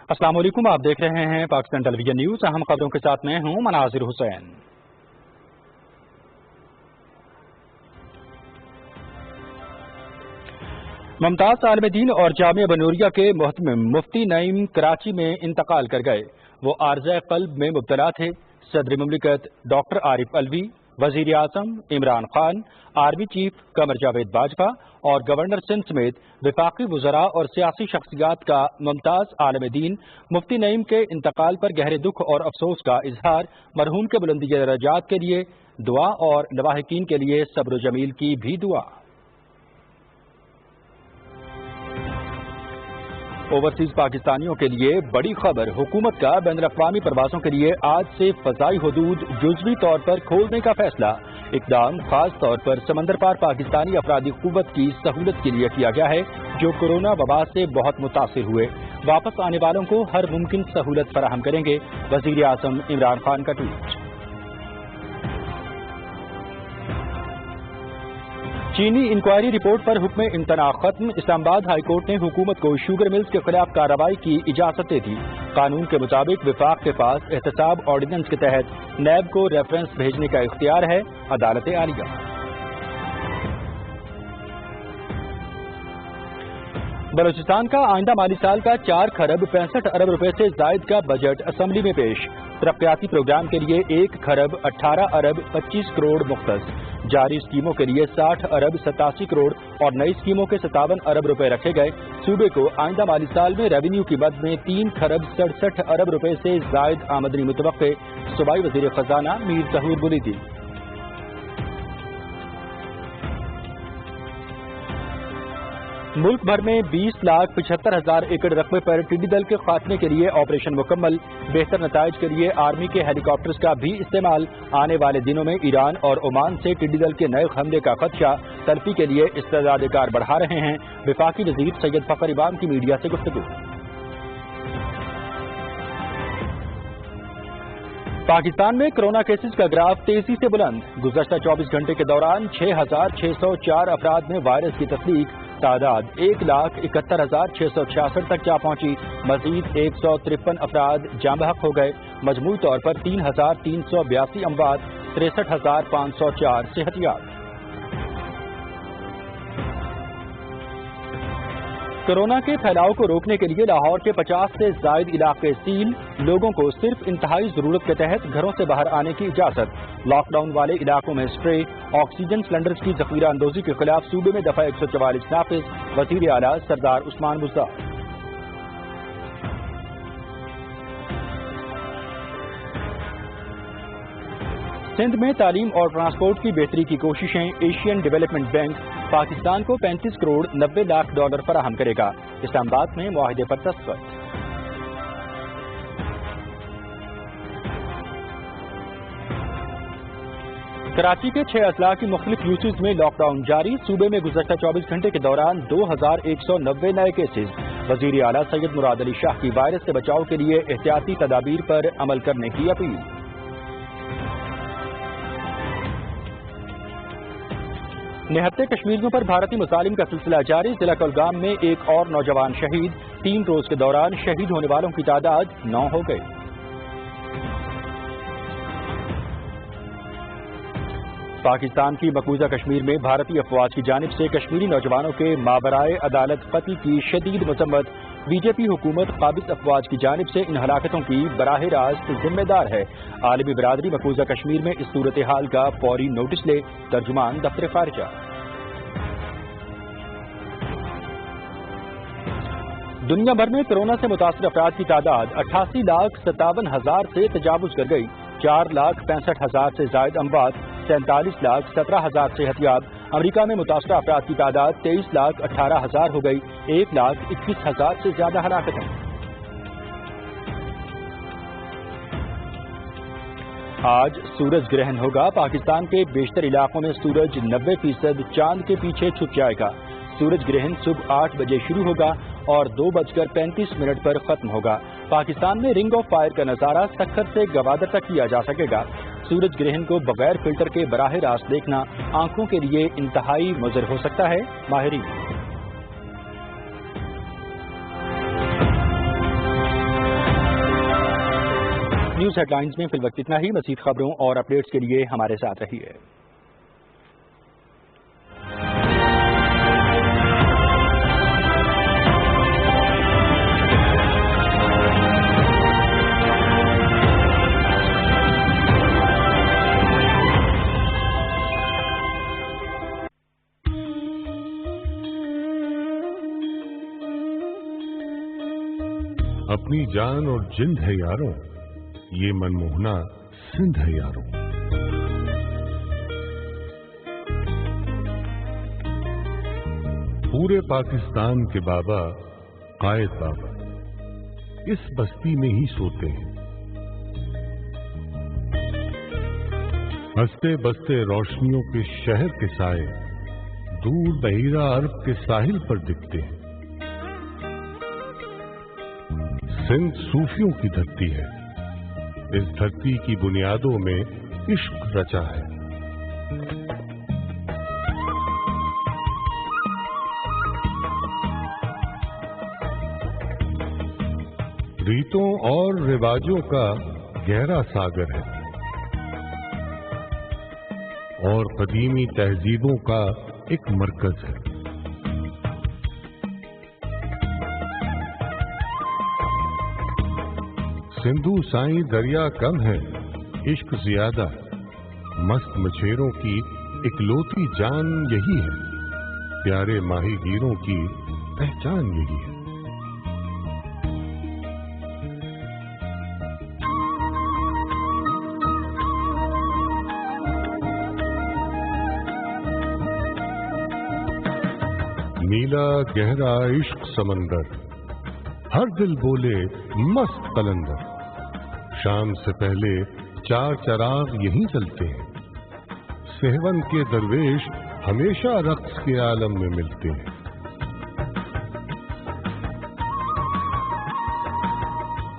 السلام علیکم، آپ دیکھ رہے ہیں پاکستان ٹیلی ویژن نیوز۔ اہم خبروں کے ساتھ میں ہوں مناظر حسین۔ ممتاز عالم دین اور جامعہ بنوریہ کے محتمم مفتی نعیم کراچی میں انتقال کر گئے۔ وہ عارضہ قلب میں مبتلا تھے۔ صدر مملکت ڈاکٹر عارف علوی، وزیر اعظم عمران خان، آرمی چیف قمر جاوید باجوہ اور گورنر سندھ سمیت وفاقی وزراء اور سیاسی شخصیات کا ممتاز عالم دین مفتی نعیم کے انتقال پر گہرے دکھ اور افسوس کا اظہار، مرحوم کے بلندی درجات کے لیے دعا اور لواحقین کے لیے صبر و جمیل کی بھی دعا۔ اوورسیز پاکستانیوں کے لیے بڑی خبر، حکومت کا بین الاقوامی پروازوں کے لیے آج سے فضائی حدود جزوی طور پر کھولنے کا فیصلہ۔ اقدام خاص طور پر سمندر پار پاکستانی افرادی قوت کی سہولت کے لیے کیا گیا ہے جو کورونا وبا سے بہت متاثر ہوئے۔ واپس آنے والوں کو ہر ممکن سہولت فراہم کریں گے، وزیر اعظم عمران خان کا ٹویٹ۔ چینی انکوائری رپورٹ پر حکم امتناع ختم، اسلام آباد ہائی کورٹ نے حکومت کو شوگر ملز کے خلاف کارروائی کی اجازت دے دی۔ قانون کے مطابق وفاق کے پاس احتساب آرڈیننس کے تحت نیب کو ریفرنس بھیجنے کا اختیار ہے۔ عدالت عالیہ بلوچستان کا آئندہ مالی سال کا 4 کھرب 65 ارب روپے سے زائد کا بجٹ اسمبلی میں پیش۔ ترقیاتی پروگرام کے لیے 1 کھرب 18 ارب 25 کروڑ مختص، جاری اسکیموں کے لیے 60 ارب 87 کروڑ اور نئی اسکیموں کے 57 ارب روپے رکھے گئے۔ صوبے کو آئندہ مالی سال میں ریونیو کی مد میں 3 کھرب 67 ارب روپے سے زائد آمدنی متوقع، صوبائی وزیر خزانہ میر ظہور بلیدی۔ ملک بھر میں 20,75,000 ایکڑ رقبے پر ٹڈی دل کے خاتمے کے لیے آپریشن مکمل، بہتر نتائج کے لیے آرمی کے ہیلی کاپٹرز کا بھی استعمال۔ آنے والے دنوں میں ایران اور عمان سے ٹڈی دل کے نئے حملے کا خدشہ، تلفی کے لیے استعداد کار بڑھا رہے ہیں، وفاقی وزیر سید فخر امام کی میڈیا سے گفتگو۔ پاکستان میں کرونا کیسز کا گراف تیزی سے بلند، گزشتہ 24 گھنٹے کے دوران 6,604 افراد میں وائرس کی تصدیق، تعداد 1,71,666 تک جا پہنچی، مزید 153 افراد جاں بحق ہو گئے، مجموعی طور پر 3,382 اموات، 63,504 صحتیاب۔ کورونا کے پھیلاؤ کو روکنے کے لیے لاہور کے 50 سے زائد علاقے سیل، لوگوں کو صرف انتہائی ضرورت کے تحت گھروں سے باہر آنے کی اجازت۔ لاک ڈاؤن والے علاقوں میں اسپرے، آکسیجن سلنڈرز کی ذخیرہ اندوزی کے خلاف صوبے میں دفعہ 144 نافذ، وزیر اعلیٰ سردار عثمان بزدار۔ سندھ میں تعلیم اور ٹرانسپورٹ کی بہتری کی کوششیں، ایشین ڈیولپمنٹ بینک پاکستان کو 35 کروڑ 90 لاکھ ڈالر فراہم کرے گا، اسلام آباد میں معاہدے پر دستخط۔ کراچی کے 6 اضلاع کی مختلف یوسز میں لاک ڈاؤن جاری، صوبے میں گزشتہ 24 گھنٹے کے دوران 2,190 نئے کیسز، وزیر اعلیٰ سید مراد علی شاہ کی وائرس سے بچاؤ کے لیے احتیاطی تدابیر پر عمل کرنے کی اپیل۔ نہتے کشمیریوں پر بھارتی مظالم کا سلسلہ جاری، ضلع کولگام میں ایک اور نوجوان شہید، 3 روز کے دوران شہید ہونے والوں کی تعداد 9 ہو گئی۔ پاکستان کی مقبوضہ کشمیر میں بھارتی افواج کی جانب سے کشمیری نوجوانوں کے مابرائے عدالت قتل کی شدید مذمت، بی جے پی حکومت قابض افواج کی جانب سے ان ہلاکتوں کی براہ راست ذمہ دار ہے، عالمی برادری مقبوضہ کشمیر میں اس صورتحال کا فوری نوٹس لے، ترجمان دفتر خارجہ۔ دنیا بھر میں کورونا سے متاثر افراد کی تعداد 88,57,000 سے تجاوز کر گئی، 4,65,000 سے زائد اموات، 47,17,000 صحتیاب۔ امریکہ میں متاثرہ افراد کی تعداد 23,18,000 ہو گئی، 1,21,000 سے زیادہ ہلاکتیں۔ آج سورج گرہن ہوگا، پاکستان کے بیشتر علاقوں میں سورج 90% چاند کے پیچھے چھپ جائے گا۔ سورج گرہن صبح 8 بجے شروع ہوگا اور 2:35 پر ختم ہوگا۔ پاکستان میں رنگ آف فائر کا نظارہ سکھر سے گوادر تک کیا جا سکے گا۔ سورج گرہن کو بغیر فلٹر کے براہ راست دیکھنا آنکھوں کے لیے انتہائی مضر ہو سکتا ہے، ماہرین۔ نیوز ہیڈ لائنز میں فی الوقت اتنا ہی. مزید خبروں اور اپڈیٹس کے لیے ہمارے ساتھ رہیے. اپنی جان اور جند ہے یاروں، یہ منموہنا سندھ ہے یاروں. پورے پاکستان کے بابا قائد بابا اس بستی میں ہی سوتے ہیں. ہنستے بستے روشنیوں کے شہر کے سائے دور بحیرہ عرب کے ساحل پر دکھتے ہیں. سندھ صوفیوں کی دھرتی ہے. اس دھرتی کی بنیادوں میں عشق رچا ہے. ریتوں اور رواجوں کا گہرا ساگر ہے اور قدیمی تہذیبوں کا ایک مرکز ہے. سندھو سائیں دریا کم ہے، عشق زیادہ. مست مچھیروں کی اکلوتی جان یہی ہے، پیارے ماہی گیروں کی پہچان یہی ہے. نیلا گہرا عشق سمندر، ہر دل بولے مست قلندر. شام سے پہلے 4 چراغ یہیں چلتے ہیں. سہون کے درویش ہمیشہ رقص کے عالم میں ملتے ہیں.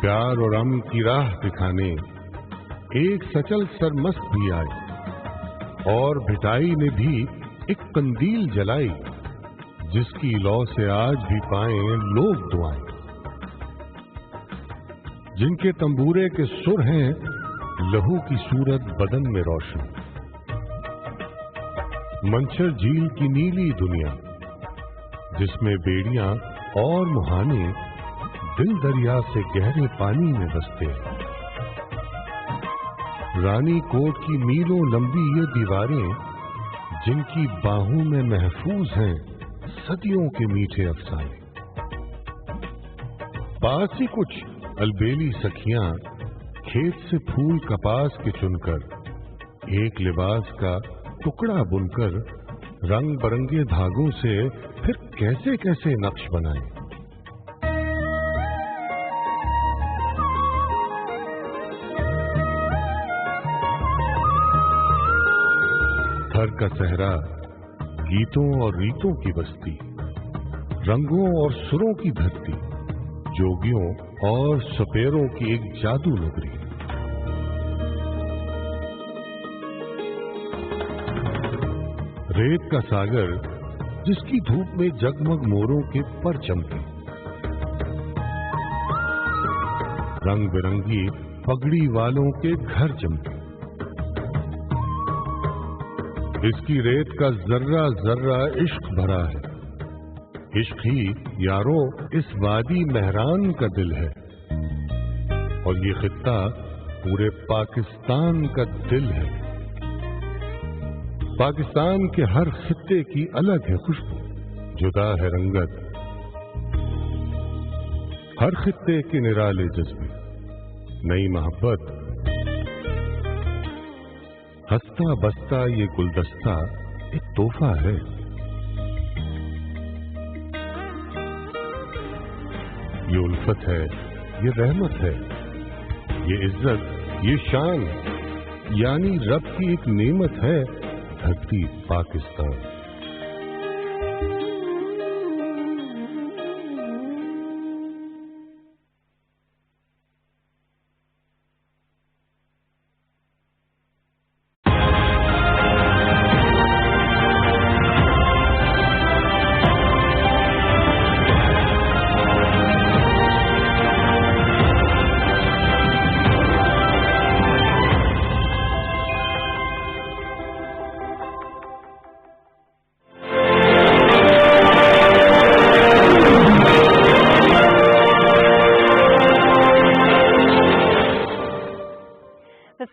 پیار اور امن کی راہ دکھانے ایک سچل سرمست بھی آئے اور بھٹائی نے بھی ایک قندیل جلائی، جس کی لو سے آج بھی پائیں لوگ دعائیں. جن کے تنبورے کے سر ہیں لہو کی صورت بدن میں روشن. منچر جھیل کی نیلی دنیا جس میں بیڑیاں اور مہانے دل دریا سے گہرے پانی میں بستے ہیں. رانی کوٹ کی میلوں لمبی یہ دیواریں جن کی باہوں میں محفوظ ہیں صدیوں کے میٹھے افسانے. پاس ہی کچھ البیلی سکھیاں کھیت سے پھول کپاس کے چن کر ایک لباس کا ٹکڑا بن کر رنگ برنگے دھاگوں سے پھر کیسے کیسے نقش بنائیں. تھر کا صحرا گیتوں اور ریتوں کی بستی، رنگوں اور سروں کی دھرتی، جوگیوں اور سپیروں کی ایک جادو نگری. ریت کا ساگر جس کی دھوپ میں جگمگ موروں کے پر چمکے. رنگ برنگی پگڑی والوں کے گھر چمکے. اس کی ریت کا ذرہ ذرہ عشق بھرا ہے. عشق ہی یاروں اس وادی مہران کا دل ہے اور یہ خطہ پورے پاکستان کا دل ہے. پاکستان کے ہر خطے کی الگ ہے خوشبو، جدا ہے رنگت. ہر خطے کے نرالے جذبے، نئی محبت. ہستا بستا یہ گلدستہ ایک تحفہ ہے. یہ الفت ہے، یہ رحمت ہے، یہ عزت، یہ شان، یعنی رب کی ایک نعمت ہے دھرتی پاکستان.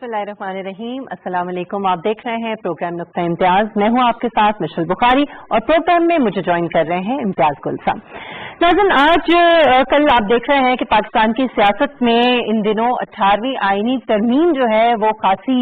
बिस्मिल्लाहिर्रहमानिर्रहीम। अस्सलाम वालेकुम। आप देख रहे हैं प्रोग्राम नुक्ता इम्तियाज। मैं हूं आपके साथ मिशल बुखारी और प्रोग्राम में मुझे ज्वाइन कर रहे हैं इम्तियाज गुलसा। नाज़रीन, आज कल आप देख रहे हैं कि पाकिस्तान की सियासत में इन दिनों 18वीं आईनी तरमीम जो है वो खासी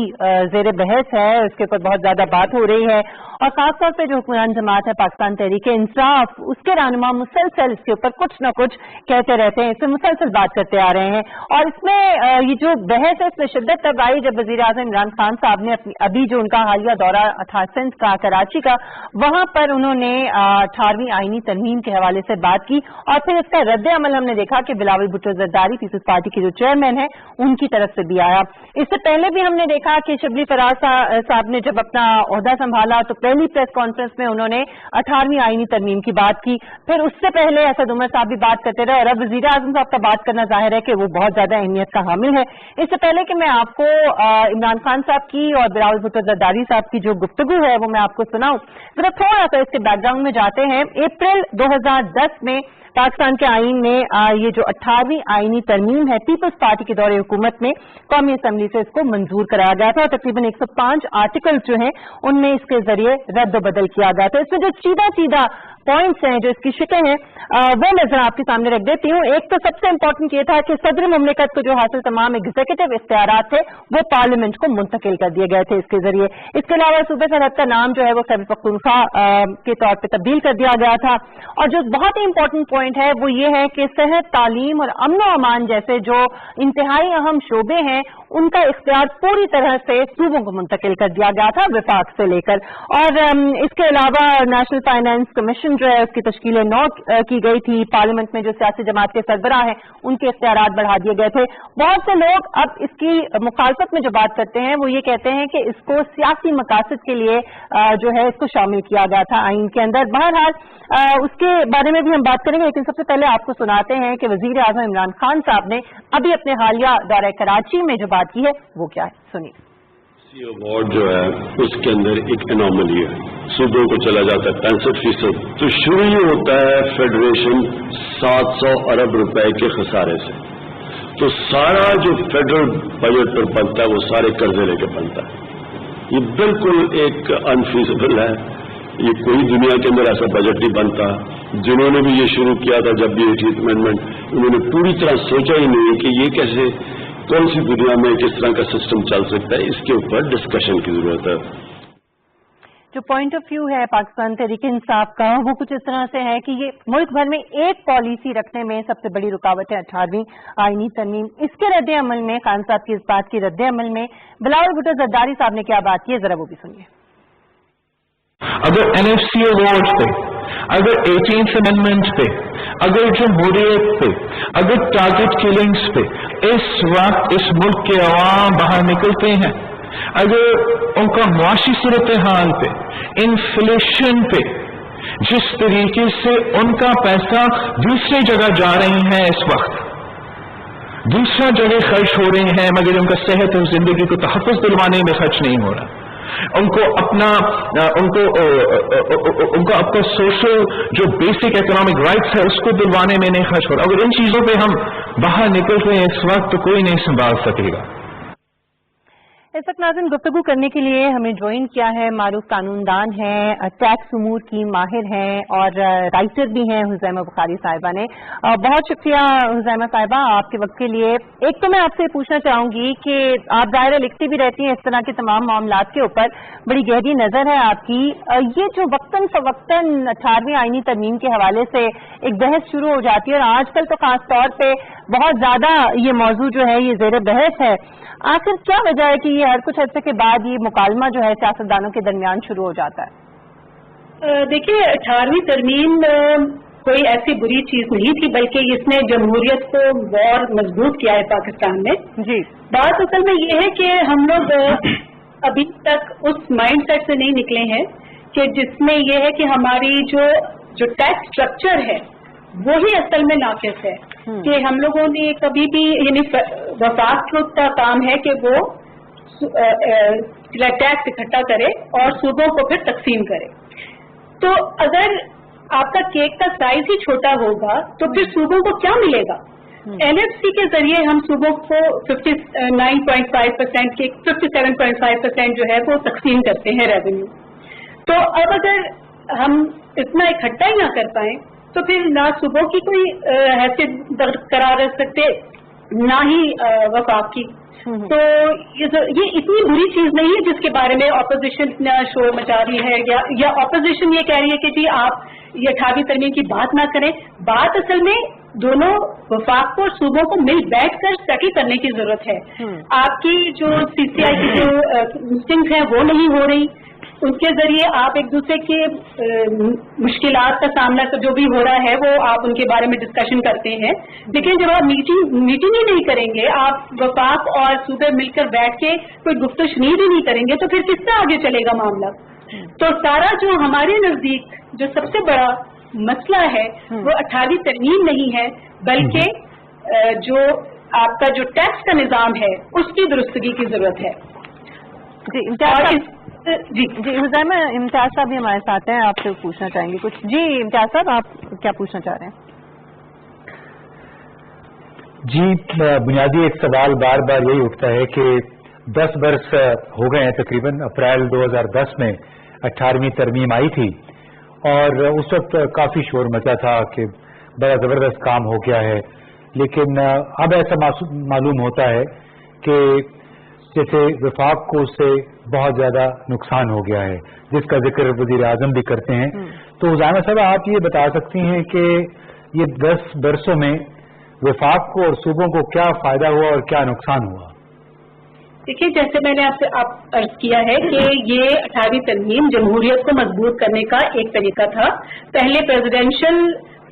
जेर बहस है, उसके ऊपर बहुत ज्यादा बात हो रही है और खासतौर पर जो हुक्मरान जमात है पाकिस्तान तहरीक इंसाफ, उसके रहनुमा मुसलसल इसके ऊपर कुछ न कुछ कहते रहते हैं, इसमें मुसलसल बात करते आ रहे हैं। और इसमें ये जो बहस है इसमें शिद्दत तब आई जब वज़ीर आज़म इमरान खान साहब ने अभी जो उनका हालिया दौरा था सिंध का, कराची का, वहां पर उन्होंने 18वीं आईनी तरमीम के हवाले से बात की और फिर इसका रद्द अमल हमने देखा कि बिलावल भुट्टो जरदारी पीपल्स पार्टी के जो चेयरमैन है उनकी तरफ से भी आया। इससे पहले भी हमने देखा कि शिबली फराज साहब ने जब अपना ओहदा संभाला तो पहली प्रेस कॉन्फ्रेंस में उन्होंने 18वीं आईनी तरमीम की बात की, फिर उससे पहले असद उमर साहब भी बात करते रहे और अब वज़ीर आज़म साहब का बात करना जाहिर है कि वो बहुत ज्यादा अहमियत का हामिल है। इससे पहले कि मैं आपको इमरान खान साहब की और बिलावल भुट्टो जरदारी साहब की जो गुफ्तगू है वो मैं आपको सुनाऊं, जरा थोड़ा सा इसके बैकग्राउंड में जाते हैं। अप्रैल 2010 में पाकिस्तान के आईन में ये जो 18वीं आईनी तरमीम है पीपल्स पार्टी के दौरे हुकूमत में कौमी असम्बली से इसको मंजूर कराया गया था और तकरीबन 105 आर्टिकल जो हैं उनमें इसके जरिए रद्द बदल किया गया था। इसमें जो सीधा पॉइंट्स हैं, जो इसकी शिकें हैं, वो मैं जरा आपके सामने रख देती हूँ। एक तो सबसे इम्पोर्टेंट ये था कि सदर मुमलिकत को जो हासिल तमाम एग्जीक्यूटिव इख्तियारात थे वो पार्लियामेंट को मुंतकिल कर दिए गए थे इसके जरिए। इसके अलावा सूबे सरहद का नाम जो है वो खैबर पख्तूनख्वा के तौर पर तब्दील कर दिया गया था। और जो बहुत ही इंपॉर्टेंट पॉइंट है वो ये है कि सेहत, तालीम और अमन व अमान जैसे जो इंतहाई अहम शोबे हैं उनका इख्तियार पूरी तरह से सूबों को मुंतकिल कर दिया गया था विफाक से लेकर। और इसके अलावा नेशनल फाइनेंस कमीशन जो है उसकी तश्कील 9 की गई थी। पार्लियामेंट में जो सियासी जमात के सरबराह हैं उनके इख्तियारात बढ़ा दिए गए थे। बहुत से लोग अब इसकी मुखालफत में जो बात करते हैं वो ये कहते हैं कि इसको सियासी मकासद के लिए जो है इसको शामिल किया गया था आईन के अंदर। बहरहाल उसके बारे में भी हम बात करेंगे, लेकिन सबसे पहले आपको सुनाते हैं कि वजीर आज़म इमरान खान साहब ने अभी अपने हालिया दौरे कराची में जो बात की है वो क्या है, सुनिए। अवार्ड जो है उसके अंदर एक एनॉमली है, सूबों को चला जाता है 65%। तो शुरू ही होता है फेडरेशन 700 अरब रुपए के खसारे से। तो सारा जो फेडरल बजट पर बनता है वो सारे कर्जे लेके बनता है। ये बिल्कुल एक अनफीजिबल है, ये कोई दुनिया के अंदर ऐसा बजट नहीं बनता। जिन्होंने भी ये शुरू किया था जब भी 18th अमेंडमेंट, उन्होंने पूरी तरह सोचा ही नहीं कि ये कैसे, कौन सी दुनिया में किस तरह का सिस्टम चल सकता है। इसके ऊपर डिस्कशन की जरूरत है। जो पॉइंट ऑफ व्यू है पाकिस्तान तहरीक इंसाफ का वो कुछ इस तरह से है कि ये मुल्क भर में एक पॉलिसी रखने में सबसे बड़ी रुकावट है 18वीं आईनी तरमीम। इसके रद्द अमल में, खान साहब की इस बात की रद्द अमल में बिलावल भुट्टो जरदारी साहब ने क्या बात की है, जरा वो भी सुनिए। अगर NFC अवार्ड पे, अगर 18th अमेंडमेंट पे, अगर जमहूरियत पे, अगर टारगेट किलिंग्स पे इस वक्त इस मुल्क के अवाम बाहर निकलते हैं, अगर उनका मुआशी सूरत हाल पे, इन्फ्लेशन पे, जिस तरीके से उनका पैसा दूसरी जगह जा रहे हैं, इस वक्त दूसरा जगह खर्च हो रहे हैं मगर उनका सेहत और जिंदगी को तहफ़्फ़ुज़ दिलवाने में खर्च नहीं हो रहा। उनको अपना सोशल जो बेसिक इकोनॉमिक राइट्स है उसको दिलवाने में नहीं खर्च हो रहा। अगर इन चीजों पे हम बाहर निकल रहे हैं इस वक्त तो कोई नहीं संभाल सकेगा। इस वक्त नाज़रीन गुफ्तगू करने के लिए हमें ज्वाइन किया है मारूफ कानूनदान हैं, टैक्स उमूर की माहिर हैं और राइटर भी हैं हुज़ैमा बुखारी साहिबा ने। बहुत शुक्रिया हुज़ैमा साहिबा आपके वक्त के लिए। एक तो मैं आपसे पूछना चाहूंगी कि आप ज़ाहिर लिखती भी रहती हैं इस तरह के तमाम मामलात के ऊपर, बड़ी गहरी नज़र है आपकी। ये जो वक्तन फवक्तन 18वीं आईनी तरमीम के हवाले से एक बहस शुरू हो जाती है और आजकल तो खास तौर पर बहुत ज़्यादा ये मौजू जो है ये ज़ेर बहस है, आखिर क्या वजह है कि ये हर कुछ अर्से के बाद ये मुकालमा जो है सियासतदानों के दरमियान शुरू हो जाता है? देखिए, 18वीं तरमीम कोई ऐसी बुरी चीज नहीं थी, बल्कि इसने जमहूरियत को और मजबूत किया है पाकिस्तान में। जी, बात असल में ये है कि हम लोग अभी तक उस माइंडसेट से नहीं निकले हैं कि जिसमें ये है कि हमारी जो टैक्स स्ट्रक्चर है वही असल में नाकिस है कि हम लोगों ने कभी भी, यानी वफाक का काम है कि वो टैक्स इकट्ठा करे और सूबों को फिर तकसीम करे। तो अगर आपका केक का साइज ही छोटा होगा तो फिर सूबों को क्या मिलेगा? एनएफसी के जरिए हम सूबों को 59.5% के 57.5% जो है वो तकसीम करते हैं रेवेन्यू। तो अब अगर हम इतना इकट्ठा ही ना कर पाए तो फिर ना सूबों की कोई हैसियत बरकरार रह सकते, ना ही वफाक की। तो ये इतनी बुरी चीज नहीं है जिसके बारे में ऑपोजिशन इतना शोर मचा रही है, या ऑपोजिशन ये कह रही है कि जी आप ये 18वीं तरमीम की बात ना करें। बात असल में दोनों वफाक को और सूबों को मिल बैठ कर सेटल करने की जरूरत है। आपकी जो सीसीआई की जो मीटिंग्स हैं वो नहीं हो रही, उनके जरिए आप एक दूसरे के मुश्किलात का सामना जो भी हो रहा है वो आप उनके बारे में डिस्कशन करते हैं, लेकिन जब आप मीटिंग ही नहीं करेंगे, आप वफाक और सूबे मिलकर बैठ के कोई गुफ्तगू शनीद ही नहीं करेंगे तो फिर किस तरह आगे चलेगा मामला। तो सारा जो हमारे नजदीक जो सबसे बड़ा मसला है वो 18वीं तरमीम नहीं है, बल्कि जो आपका जो टैक्स का निजाम है उसकी दुरुस्तगी की जरूरत है। जी हुज़ैमा इम्तियाज साहब भी हमारे साथ हैं, आपसे पूछना चाहेंगे कुछ। जी इम्तियाज साहब, आप क्या पूछना चाह रहे हैं? जी बुनियादी एक सवाल बार बार यही उठता है कि 10 बरस हो गए हैं तकरीबन, अप्रैल 2010 में 18वीं तरमीम आई थी और उस वक्त काफ़ी शोर मचा था कि बड़ा ज़बरदस्त काम हो गया है, लेकिन अब ऐसा मालूम होता है कि जैसे वफाक को उससे बहुत ज़्यादा नुकसान हो गया है, जिसका जिक्र वज़ीर आज़म भी करते हैं। तो हुज़ैमा साहब, आप ये बता सकती हैं कि ये 10 बरसों में वफाक को और सूबों को क्या फ़ायदा हुआ और क्या नुकसान हुआ? देखिए, जैसे मैंने आपसे अर्ज किया है कि ये 18वीं तरमीम जमहूरियत को मजबूत करने का एक तरीका था। पहले प्रेसिडेंशियल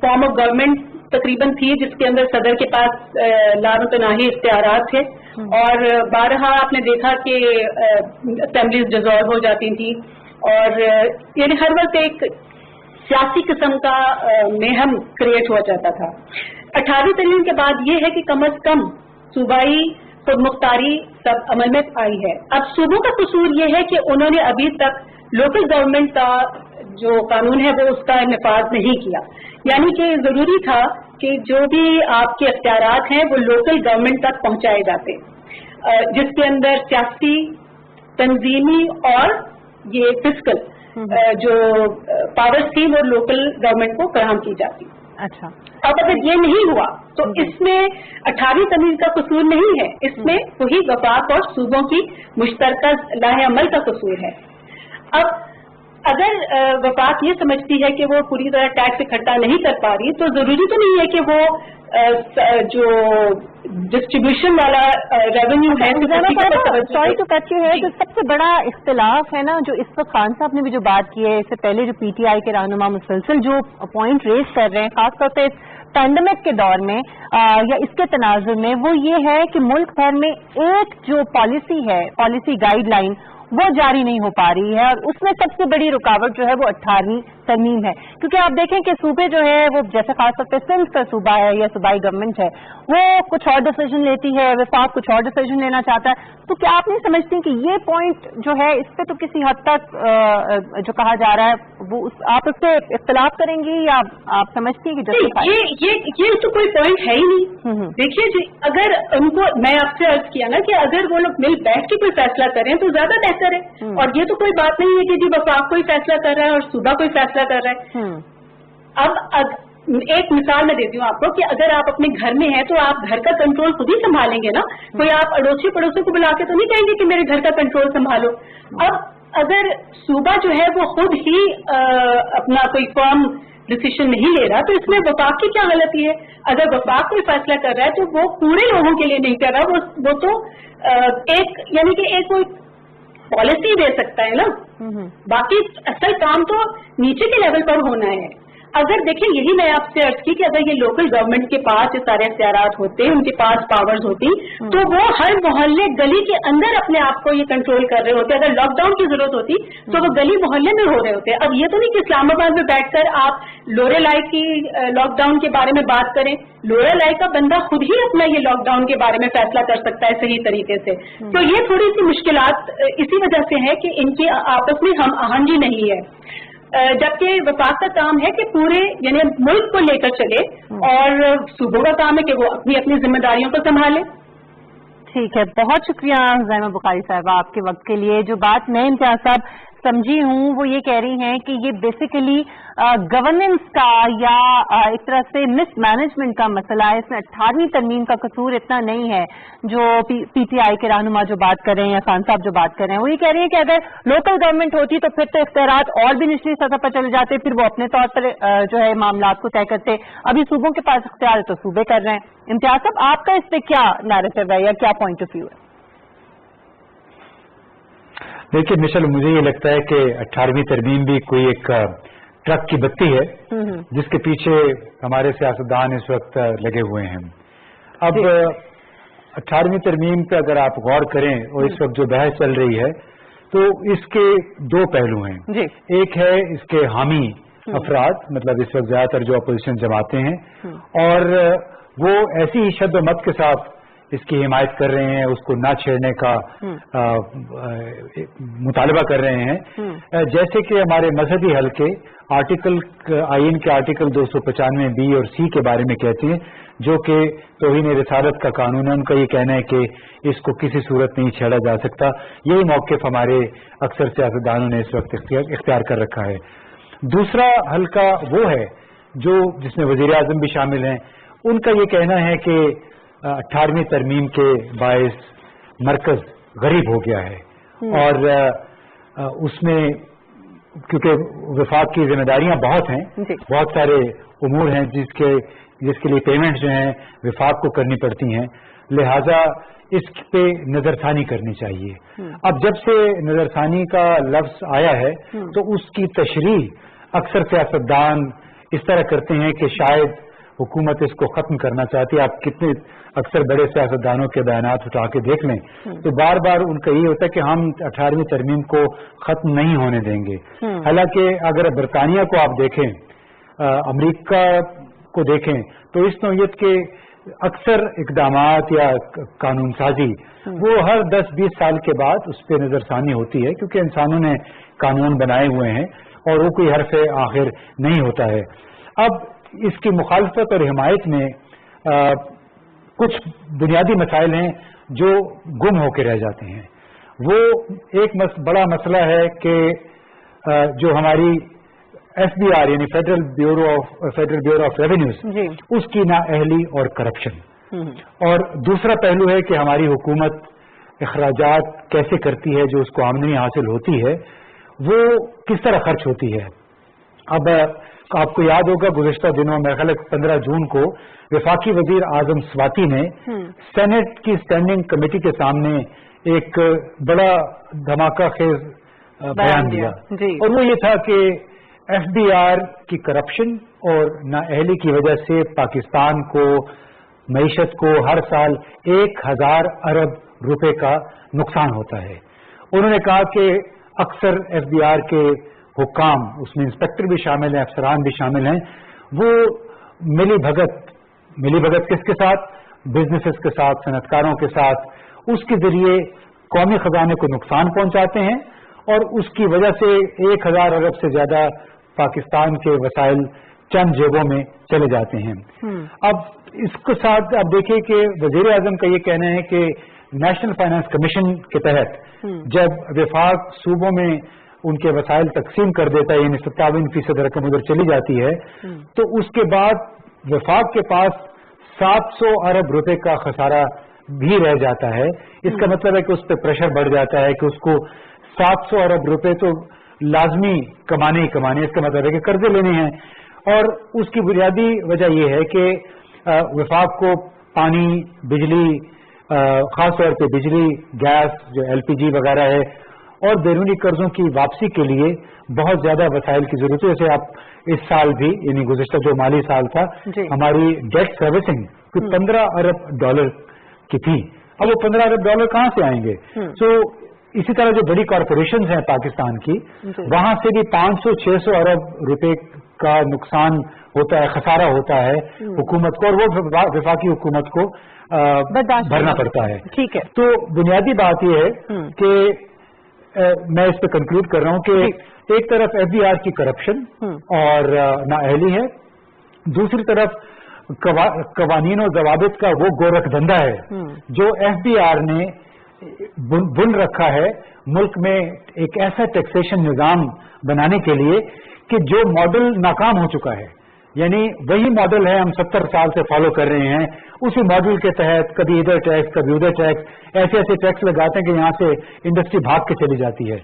फॉर्म ऑफ गवर्नमेंट तकरीबन थी जिसके अंदर सदर के पास लामतनाही इख्तियारात थे, और बारहा आपने देखा कि असेंबलीज डिसॉल्व हो जाती थी, और यानी हर वक्त एक सियासी किस्म का मेहम क्रिएट हो जाता था। 18वीं तरमीम के बाद ये है कि कम अज कम सूबाई खुदमुख्तारी सब अमल में आई है। अब सूबों का कसूर ये है कि उन्होंने अभी तक लोकल गवर्नमेंट का जो कानून है वो उसका निफाज नहीं किया, यानी कि जरूरी था कि जो भी आपके अख्तियारात हैं वो लोकल गवर्नमेंट तक पहुंचाए जाते, जिसके अंदर सियासी, तंजीमी और ये फिस्कल जो पावर्स थी वो लोकल गवर्नमेंट को फराहम की जाती। अच्छा, अब अगर ये नहीं हुआ तो इसमें 18वीं तरमीम का कसूर नहीं है, इसमें वही वफाक और सूबों की मुश्तरका लाहे अमल का कसूर है। अब अगर वफाक ये समझती है कि वो पूरी तरह टैक्स इकट्ठा नहीं कर पा रही, तो जरूरी तो नहीं है कि वो जो डिस्ट्रीब्यूशन वाला रेवेन्यू है, सॉरी टू कट यू है, जो सबसे बड़ा इख्तिलाफ है ना, जो इस वक्त खान साहब ने भी जो बात की है, इससे पहले जो पीटीआई के रहनुमा मुसलसल जो पॉइंट रेज कर रहे हैं, खासतौर पर इस पैंडेमिक के दौर में या इसके तनाजुर में, वो ये है कि मुल्क भर में एक जो पॉलिसी है, पॉलिसी गाइडलाइन, वो जारी नहीं हो पा रही है, और उसमें सबसे बड़ी रुकावट जो है वो 18वीं तरमीम है। क्योंकि आप देखें कि सूबे जो है वो, जैसे खासतौर पर सिंध का सूबा है या सूबाई गवर्नमेंट है, वो कुछ और डिसीजन लेती है, वफाक कुछ और डिसीजन लेना चाहता है। तो क्या आप नहीं समझती कि ये पॉइंट जो है इस पे तो किसी हद तक जो कहा जा रहा है वो आप उस पर इख्तिलाफ करेंगी, या आप समझती हैं कि ये तो कोई पॉइंट है ही नहीं। देखिए जी, अगर उनको, मैं आपसे अर्ज किया ना कि अगर वो लोग मिल बैठ के कोई फैसला करें तो ज्यादा बेहतर है, और ये तो कोई बात नहीं है कि जी वफाक कोई फैसला कर रहा है और सूबा कोई फैसला कर रहा है। अब एक मिसाल मैं देती हूँ आपको कि अगर आप अपने घर में हैं तो आप घर का कंट्रोल खुद ही संभालेंगे ना, कोई आप अड़ोसी पड़ोसी को बुला के तो नहीं कहेंगे कि मेरे घर का कंट्रोल संभालो। अब अगर सूबा जो है वो खुद ही अपना कोई फर्म डिसीजन नहीं ले रहा, तो इसमें वफाक की क्या गलती है? अगर वफाक कोई फैसला कर रहा है तो वो पूरे लोगों के लिए नहीं कर रहा, वो तो एक यानी कि एक कोई पॉलिसी दे सकता है ना, बाकी असल काम तो नीचे के लेवल पर होना है। अगर देखिए, यही मैं आपसे अर्ज की कि अगर ये लोकल गवर्नमेंट के पास ये सारे इख्तियारात होते, उनके पास पावर्स होती, तो वो हर मोहल्ले गली के अंदर अपने आप को ये कंट्रोल कर रहे होते। अगर लॉकडाउन की जरूरत होती तो वो गली मोहल्ले में हो रहे होते। अब ये तो नहीं कि इस्लामाबाद में बैठकर आप लोरेलाई की लॉकडाउन के बारे में बात करें, लोरेलाई का बंदा खुद ही अपना ये लॉकडाउन के बारे में फैसला कर सकता है सही तरीके से। तो ये थोड़ी सी मुश्किलात इसी वजह से है कि इनकी आपस में हम आहंगी नहीं है। जबकि वफाक का काम है कि पूरे यानी मुल्क को लेकर चले और सूबों का काम है कि वो अपनी अपनी जिम्मेदारियों को संभाले। ठीक है, बहुत शुक्रिया ज़ैमा बुखारी साहबा आपके वक्त के लिए। जो बात मैं इम्तियाज साहब समझी हूँ वो ये कह रही हैं कि ये बेसिकली गवर्नेंस का या एक तरह से मिस मैनेजमेंट का मसला है। इसमें 18वीं तरमीम का कसूर इतना नहीं है। जो पीटीआई के रहनुमा जो बात कर रहे हैं या खान साहब जो बात कर रहे हैं वो ये कह रही है कि अगर लोकल गवर्नमेंट होती तो फिर तो इख्तियारात और भी निचली सतह पर चले जाते, फिर वो अपने तौर पर जो है मामलात को तय करते। अभी सूबों के पास इख्तियार है तो सूबे कर रहे हैं। इम्तियाज साहब आपका इस पर क्या नैरेटिव है या क्या पॉइंट ऑफ व्यू है? देखिए मिशेल, मुझे ये लगता है कि 18वीं तरमीम भी कोई एक ट्रक की बत्ती है जिसके पीछे हमारे सियासतदान इस वक्त लगे हुए हैं। अब 18वीं तरमीम पे अगर आप गौर करें और इस वक्त जो बहस चल रही है तो इसके दो पहलू हैं। एक है इसके हामी अफराद, मतलब इस वक्त ज्यादातर जो अपोजिशन जमाते हैं, और वो ऐसी शद्द-ओ-मत के साथ इसकी हिमायत कर रहे हैं, उसको ना छेड़ने का मुतालबा कर रहे हैं। जैसे कि हमारे मजहबी हल्के आईन के आर्टिकल 295 बी और सी के बारे में कहते हैं, जो कि तौहीन रिसालत का कानून है। उनका ये कहना है कि इसको किसी सूरत नहीं छेड़ा जा सकता। यही मौक़िफ़ हमारे अक्सर सियासतदानों ने इस वक्त इख्तियार कर रखा है। दूसरा हल्का वो है जो जिसमें वज़ीर आज़म भी शामिल हैं। उनका ये कहना है कि 18वीं तरमीम के बायस मरकज गरीब हो गया है और उसमें क्योंकि वफाक की जिम्मेदारियां बहुत हैं, बहुत सारे उमूर हैं जिसके लिए पेमेंट जो हैं वफाक को करनी पड़ती हैं, लिहाजा इस पे नजरसानी करनी चाहिए। अब जब से नजरसानी का लफ्ज आया है तो उसकी तशरीह अक्सर सियासतदान इस तरह करते हैं कि शायद हुकूमत इसको खत्म करना चाहती है। आप कितने अक्सर बड़े सियासतदानों के बयानात उठा के देख लें तो बार बार उनका ये होता है कि हम 18वीं तरमीम को खत्म नहीं होने देंगे। हालांकि अगर बरतानिया को आप देखें, अमेरिका को देखें, तो इस नौयत के अक्सर इकदामात या कानून साजी वो हर 10-20 साल के बाद उस पर नजरसानी होती है, क्योंकि इंसानों ने कानून बनाए हुए हैं और वो कोई हरफ आखिर नहीं होता है। अब इसकी मुखालफत और हिमायत में कुछ बुनियादी मसाइल हैं जो गुम होकर रह जाते हैं। वो एक बड़ा मसला है कि जो हमारी FBI यानी फेडरल ब्यूरो ऑफ रेवेन्यूज, उसकी नाअहली और करप्शन। और दूसरा पहलू है कि हमारी हुकूमत अखराजात कैसे करती है, जो उसको आमदनी हासिल होती है वो किस तरह खर्च होती है। अब आपको याद होगा गुज़िश्ता दिनों में 15 जून को वफाकी वजीर आजम स्वाति ने सेनेट की स्टैंडिंग कमेटी के सामने एक बड़ा धमाका खेज बयान दिया और वो ये था कि FBR की करप्शन और नाअहली की वजह से पाकिस्तान को, मईशत को हर साल 1000 अरब रुपए का नुकसान होता है। उन्होंने कहा कि अक्सर FBR के हुक्काम, उसमें इंस्पेक्टर भी शामिल हैं, अफसरान भी शामिल हैं, वो मिली भगत किसके साथ? बिजनेसेस के साथ, सनतकारों के साथ, उसके जरिए कौमी खजाने को नुकसान पहुंचाते हैं और उसकी वजह से 1000 अरब से ज्यादा पाकिस्तान के वसाइल चंद जेबों में चले जाते हैं। अब इसके साथ आप देखिए कि वजीर आजम का ये कहना है कि नेशनल फाइनेंस कमीशन के तहत जब वफाक सूबों में उनके वसाइल तकसीम कर देता है, यानी 57% रकम उधर चली जाती है, तो उसके बाद वफाक के पास 700 अरब रुपए का खसारा भी रह जाता है। इसका मतलब है कि उस पर प्रेशर बढ़ जाता है कि उसको 700 अरब रुपए तो लाजमी कमाने ही कमाने। इसका मतलब है कि कर्जे लेने हैं और उसकी बुनियादी वजह यह है कि वफाक को पानी, बिजली, खासतौर पे बिजली, गैस, जो LPG वगैरह है और बैरूनी कर्जों की वापसी के लिए बहुत ज्यादा वसाइल की जरूरत है। जैसे आप इस साल भी, यानी गुज़िश्ता जो माली साल था, हमारी डेट सर्विसिंग कोई 15 अरब डॉलर की थी। अब वो 15 अरब डॉलर कहां से आएंगे? तो इसी तरह जो बड़ी कॉरपोरेशंस हैं पाकिस्तान की, वहां से भी 500-600 अरब रुपए का नुकसान होता है, खसारा होता है हुकूमत को, और वो वफाकी हुकूमत को भरना पड़ता है। ठीक है। तो बुनियादी बात यह है कि मैं इस पे कंक्लूड कर रहा हूं कि एक तरफ FBR की करप्शन और नाअहली है, दूसरी तरफ कवानीन और जवाबित का वो गोरख धंधा है जो FBR ने बुन रखा है मुल्क में एक ऐसा टैक्सेशन निजाम बनाने के लिए कि जो मॉडल नाकाम हो चुका है। यानी वही मॉडल है हम 70 साल से फॉलो कर रहे हैं, उसी मॉडल के तहत कभी इधर टैक्स कभी उधर टैक्स, ऐसे ऐसे टैक्स लगाते हैं कि यहाँ से इंडस्ट्री भाग के चली जाती है।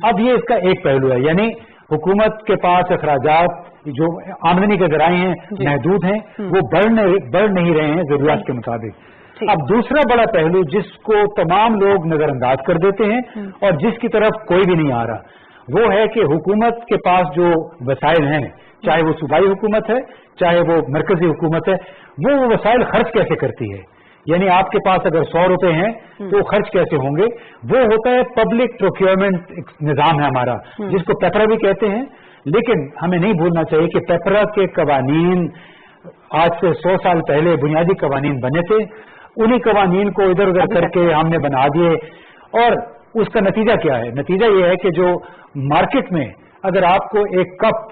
अब ये इसका एक पहलू है, यानी हुकूमत के पास अखराजात जो आमदनी के जराए हैं महदूद हैं, वो बढ़ नहीं रहे हैं जरूरत के मुताबिक। अब दूसरा बड़ा पहलू जिसको तमाम लोग नजरअंदाज कर देते हैं और जिसकी तरफ कोई भी नहीं आ रहा, वो है कि हुकूमत के पास जो वसाइल हैं, चाहे वो सूबाई हुकूमत है चाहे वो मरकजी हुकूमत है, वो वसाइल खर्च कैसे करती है। यानी आपके पास अगर 100 रुपए हैं तो खर्च कैसे होंगे, वो होता है पब्लिक प्रोक्योरमेंट निजाम है हमारा, जिसको पेपरा भी कहते हैं। लेकिन हमें नहीं भूलना चाहिए कि पेपरा के कवानीन आज से 100 साल पहले बुनियादी कवानीन बने थे, उन्हीं कवानीन को इधर उधर करके हमने बना दिए। और उसका नतीजा क्या है? नतीजा ये है कि जो मार्केट में अगर आपको एक कप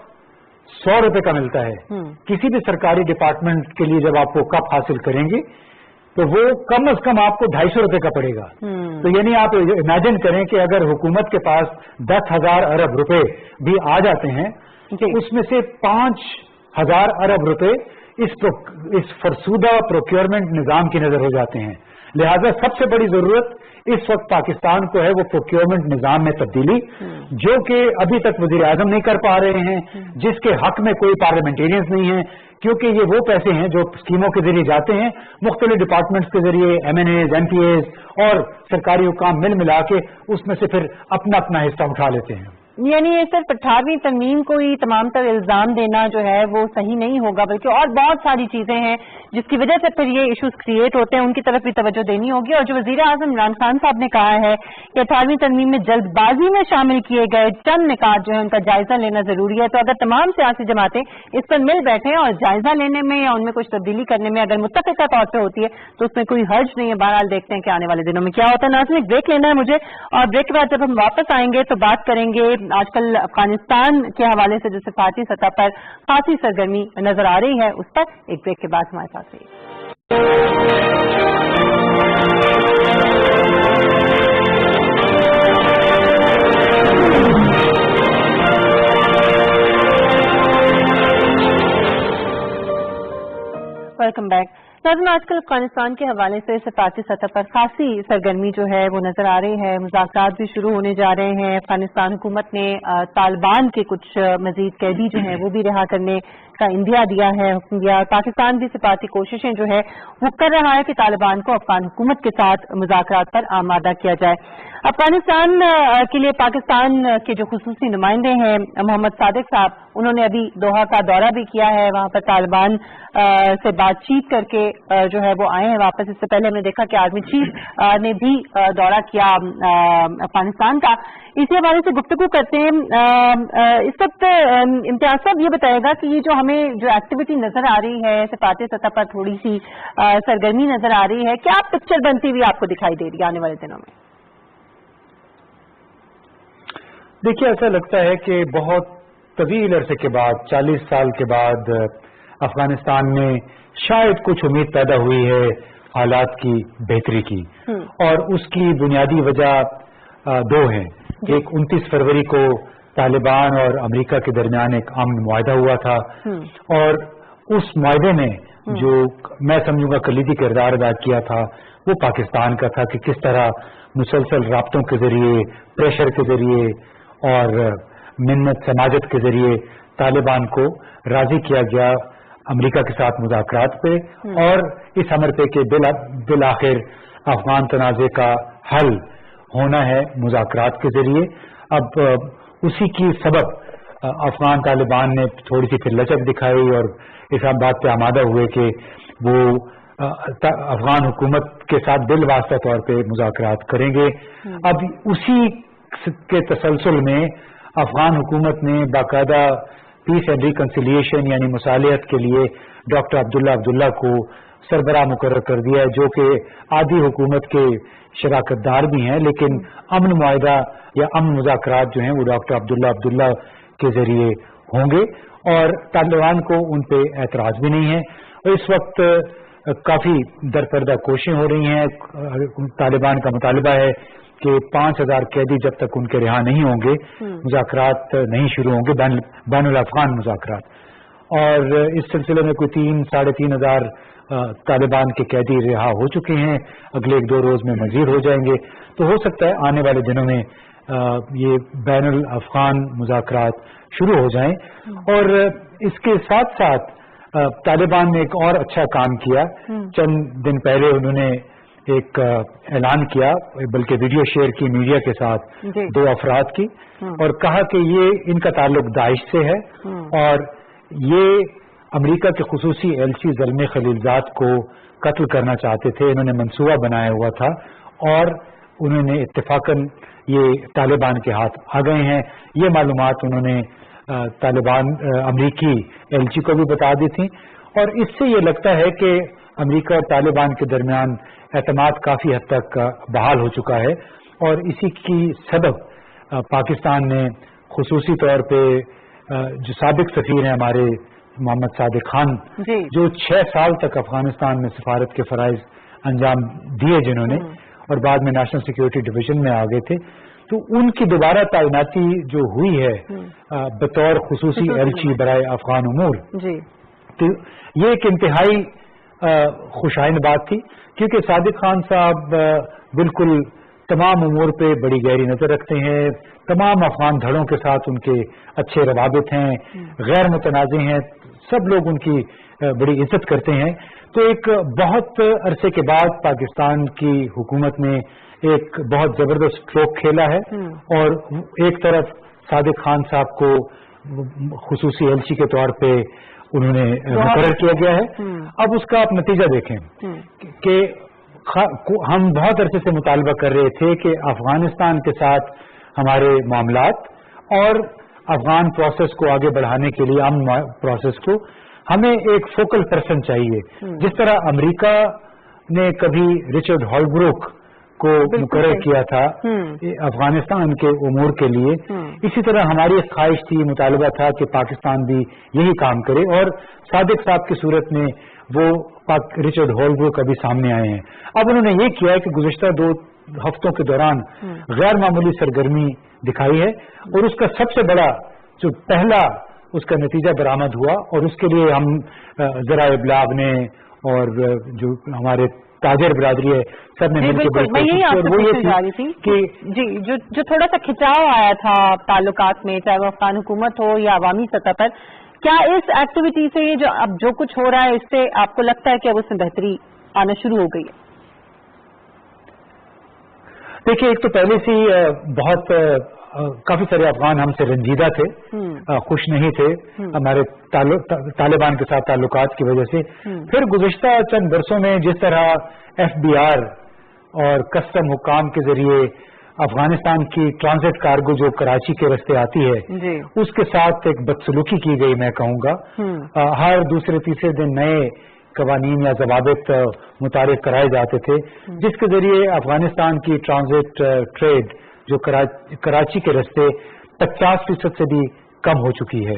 100 रुपए का मिलता है, किसी भी सरकारी डिपार्टमेंट के लिए जब आप वो कप हासिल करेंगे तो वो कम से कम आपको 250 रुपए का पड़ेगा। तो यानी आप इमेजिन करें कि अगर हुकूमत के पास 10,000 अरब रुपए भी आ जाते हैं तो उसमें से 5,000 अरब रुपए इस फरसूदा प्रोक्योरमेंट निजाम की नजर हो जाते हैं। लिहाजा सबसे बड़ी जरूरत इस वक्त पाकिस्तान को है वो प्रोक्योरमेंट निजाम में तब्दीली, जो कि अभी तक वजीर आजम नहीं कर पा रहे हैं, जिसके हक में कोई पार्लियामेंटेरियंस नहीं है, क्योंकि ये वो पैसे हैं जो स्कीमों के जरिए जाते हैं, मुख्तलिफ डिपार्टमेंट्स के जरिए MNAs, MPAs और सरकारी हुकाम मिल मिला के उसमें से फिर अपना अपना हिस्सा उठा लेते हैं। यानी ये सिर्फ 18वीं तरमीम को ही तमाम तर इल्जाम देना जो है वो सही नहीं होगा, बल्कि और बहुत सारी चीजें हैं जिसकी वजह से फिर ये इश्यूज क्रिएट होते हैं, उनकी तरफ भी तवज्जो देनी होगी। और जो वजीर आजम इमरान खान साहब ने कहा है कि 18वीं तरमीम में जल्दबाजी में शामिल किए गए चंद निकात जो है उनका जायजा लेना जरूरी है। तो अगर तमाम सियासी जमातें इस पर मिल बैठे और जायजा लेने में या उनमें कुछ तब्दीली करने में अगर मुत्तफिका तौर पर होती है तो उसमें कोई हर्ज नहीं है। बहरहाल देखते हैं कि आने वाले दिनों में क्या होता है। नाज़रीन, एक ब्रेक लेना है मुझे, और ब्रेक के बाद जब हम वापस आएंगे तो बात करेंगे आजकल अफगानिस्तान के हवाले से जो सिफारती सतह पर खासी सरगर्मी नजर आ रही है उस पर। एक ब्रेक के बाद हमारे साथ रहिए। Welcome back. नाज़रीन, आजकल अफगानिस्तान के हवाले से सिफारती सतह पर खासी सरगर्मी जो है वो नजर आ रही है। मुज़ाकरात भी शुरू होने जा रहे हैं। अफगानिस्तान हुकूमत ने तालिबान के कुछ मजीद कैदी जो हैं वो भी रिहा करने का इंदिया दिया है, हुक्म दिया। पाकिस्तान भी सिफारती कोशिशें जो है वो कर रहा है कि तालिबान को अफगान हुकूमत के साथ मुज़ाकरात पर आमादा किया जाए। अफगानिस्तान के लिए पाकिस्तान के जो खुसूसी नुमाइंदे हैं मोहम्मद सादिक साहब, उन्होंने अभी दोहा का दौरा भी किया है, वहां पर तालिबान से बातचीत करके जो है वो आए हैं वापस। इससे पहले हमने देखा कि आर्मी चीफ ने भी दौरा किया अफगानिस्तान का। इसी हवाले से गुफ्तगू करते हैं। इस वक्त इम्तियाज साहब ये बताएगा कि ये जो हमें जो एक्टिविटी नजर आ रही है सिफारती सतह पर थोड़ी सी सरगर्मी नजर आ रही है, क्या पिक्चर बनती हुई आपको दिखाई दे रही है आने वाले दिनों में? देखिए, ऐसा लगता है कि बहुत तवील अरसे के बाद 40 साल के बाद अफगानिस्तान में शायद कुछ उम्मीद पैदा हुई है हालात की बेहतरी की, और उसकी बुनियादी वजह दो हैं। एक 29 फरवरी को तालिबान और अमेरिका के दरमियान एक अमन मुआहदा हुआ था, और उस मुआहदे में जो मैं समझूंगा कलीदी किरदार अदा किया था वो पाकिस्तान का था कि किस तरह मुसलसल राब्तों के जरिए, प्रेशर के जरिए और मिन्नत समाजत के जरिए तालिबान को राजी किया गया अमेरिका के साथ मुज़ाकरात पे, और इस अमर पे के बिल आखिर अफगान तनाज़े का हल होना है मुज़ाकरात के जरिए। अब उसी की सबब अफगान तालिबान ने थोड़ी सी फिर लचक दिखाई और इस बात पे आमादा हुए कि वो अफगान हुकूमत के साथ बिल वास्ता तौर पे मुज़ाकरात करेंगे। अब उसी के तसलसल में अफगान हुकूमत ने बाकायदा पीस एंड रिकन्सिलिएशन यानी मुसालियत के लिए डॉक्टर अब्दुल्ला को सरबराह मुकर्रर कर दिया है, जो कि आधी हुकूमत के शराकत दार भी हैं, लेकिन अमन मुआहिदा या अमन मुज़ाकरात जो हैं वो डॉक्टर अब्दुल्ला के जरिए होंगे और तालिबान को उन पे एतराज भी नहीं है। और इस वक्त काफी दरपर्दा कोशिशें हो रही हैं। तालिबान का मुतालबा है कि 5,000 कैदी जब तक उनके रिहा नहीं होंगे मुज़ाकरात नहीं शुरू होंगे, बैनुल अफ़गान मुज़ाकरात। और इस सिलसिले में कोई 3-3,500 तालिबान के कैदी रिहा हो चुके हैं, अगले 1-2 रोज में मजीद हो जाएंगे। तो हो सकता है आने वाले दिनों में ये बैनुल अफ़गान मुज़ाकरात शुरू हो जाएं। और इसके साथ साथ तालिबान ने एक और अच्छा काम किया। चंद दिन पहले उन्होंने एक ऐलान किया, बल्कि वीडियो शेयर की मीडिया के साथ 2 अफराद की, और कहा कि ये इनका ताल्लुक दाइश से है और ये अमेरिका के खुसूसी एलची ज़ल्मे खलीलजाद को कत्ल करना चाहते थे। इन्होंने मंसूबा बनाया हुआ था और उन्होंने इत्तेफाकन ये तालिबान के हाथ आ गए हैं। ये मालूमात उन्होंने तालिबान अमरीकी एलची को भी बता दी थी। और इससे ये लगता है कि अमेरिका और तालिबान के दरमियान एतमाद काफी हद तक बहाल हो चुका है। और इसी की सबब पाकिस्तान ने खुसूसी तौर पे जो साबिक सफीर हैं हमारे मोहम्मद सादिक खान, जो 6 साल तक अफगानिस्तान में सफारत के फराइज अंजाम दिए जिन्होंने, और बाद में नेशनल सिक्योरिटी डिवीजन में आ गए थे, तो उनकी दोबारा तैनाती जो हुई है बतौर खुसूसी एलची बराए अफगान उमूर, तो ये एक इंतहाई खुशाइन बात थी, क्योंकि सादिक खान साहब बिल्कुल तमाम उमूर पे बड़ी गहरी नजर रखते हैं। तमाम अफगान धड़ों के साथ उनके अच्छे रवाबित हैं, गैर मुतनाज़े हैं, सब लोग उनकी बड़ी इज्जत करते हैं। तो एक बहुत अरसे के बाद पाकिस्तान की हुकूमत ने एक बहुत जबरदस्त स्ट्रोक खेला है और एक तरफ सादिक खान साहब को खुसूसी एलची के तौर पे उन्होंने मुकर्रर किया गया है। अब उसका आप नतीजा देखें कि हम बहुत अरसे से मुतालबा कर रहे थे कि अफगानिस्तान के साथ हमारे मामलात और अफगान प्रोसेस को आगे बढ़ाने के लिए अमन प्रोसेस को हमें एक फोकल पर्सन चाहिए। जिस तरह अमेरिका ने कभी रिचर्ड हॉलब्रूक को मुकर्रर किया था अफगानिस्तान के उमूर के लिए, इसी तरह हमारी एक ख्वाहिश थी, मुतालबा था कि पाकिस्तान भी यही काम करे, और सादिक साहब की सूरत में वो रिचर्ड हॉलब्रूक अभी सामने आए हैं। अब उन्होंने ये किया है कि गुज़िश्ता 2 हफ्तों के दौरान गैर मामूली सरगर्मी दिखाई है, और उसका सबसे बड़ा जो पहला उसका नतीजा बरामद हुआ, और उसके लिए हम ज़राए इब्लाग ने और जो हमारे ताजर बिरादरी है सब ने मिलकर मैं यही आपसे पूछने जा रही थी कि जी जो थोड़ा सा खिंचाव आया था ताल्लुकात में, चाहे वो अफगान हुकूमत हो या अवामी सतह पर, क्या इस एक्टिविटी से ये जो अब जो कुछ हो रहा है इससे आपको लगता है कि अब उसमें बेहतरी आना शुरू हो गई है? देखिए, एक तो पहले से बहुत काफी सारे अफगान हमसे रंजीदा थे, खुश नहीं थे हमारे तालिबान के साथ ताल्लुकात की वजह से। फिर गुज़िश्ता चंद बरसों में जिस तरह FBI और कस्टम हुकाम के जरिए अफगानिस्तान की ट्रांजिट कार्गो जो कराची के रास्ते आती है उसके साथ एक बदसलूकी की गई, मैं कहूँगा। हर दूसरे तीसरे दिन नए कवानीन या ज़वाबित मुतारिफ कराए जाते थे, जिसके जरिए अफगानिस्तान की ट्रांजिट ट्रेड जो कराची के रास्ते 50% से भी कम हो चुकी है।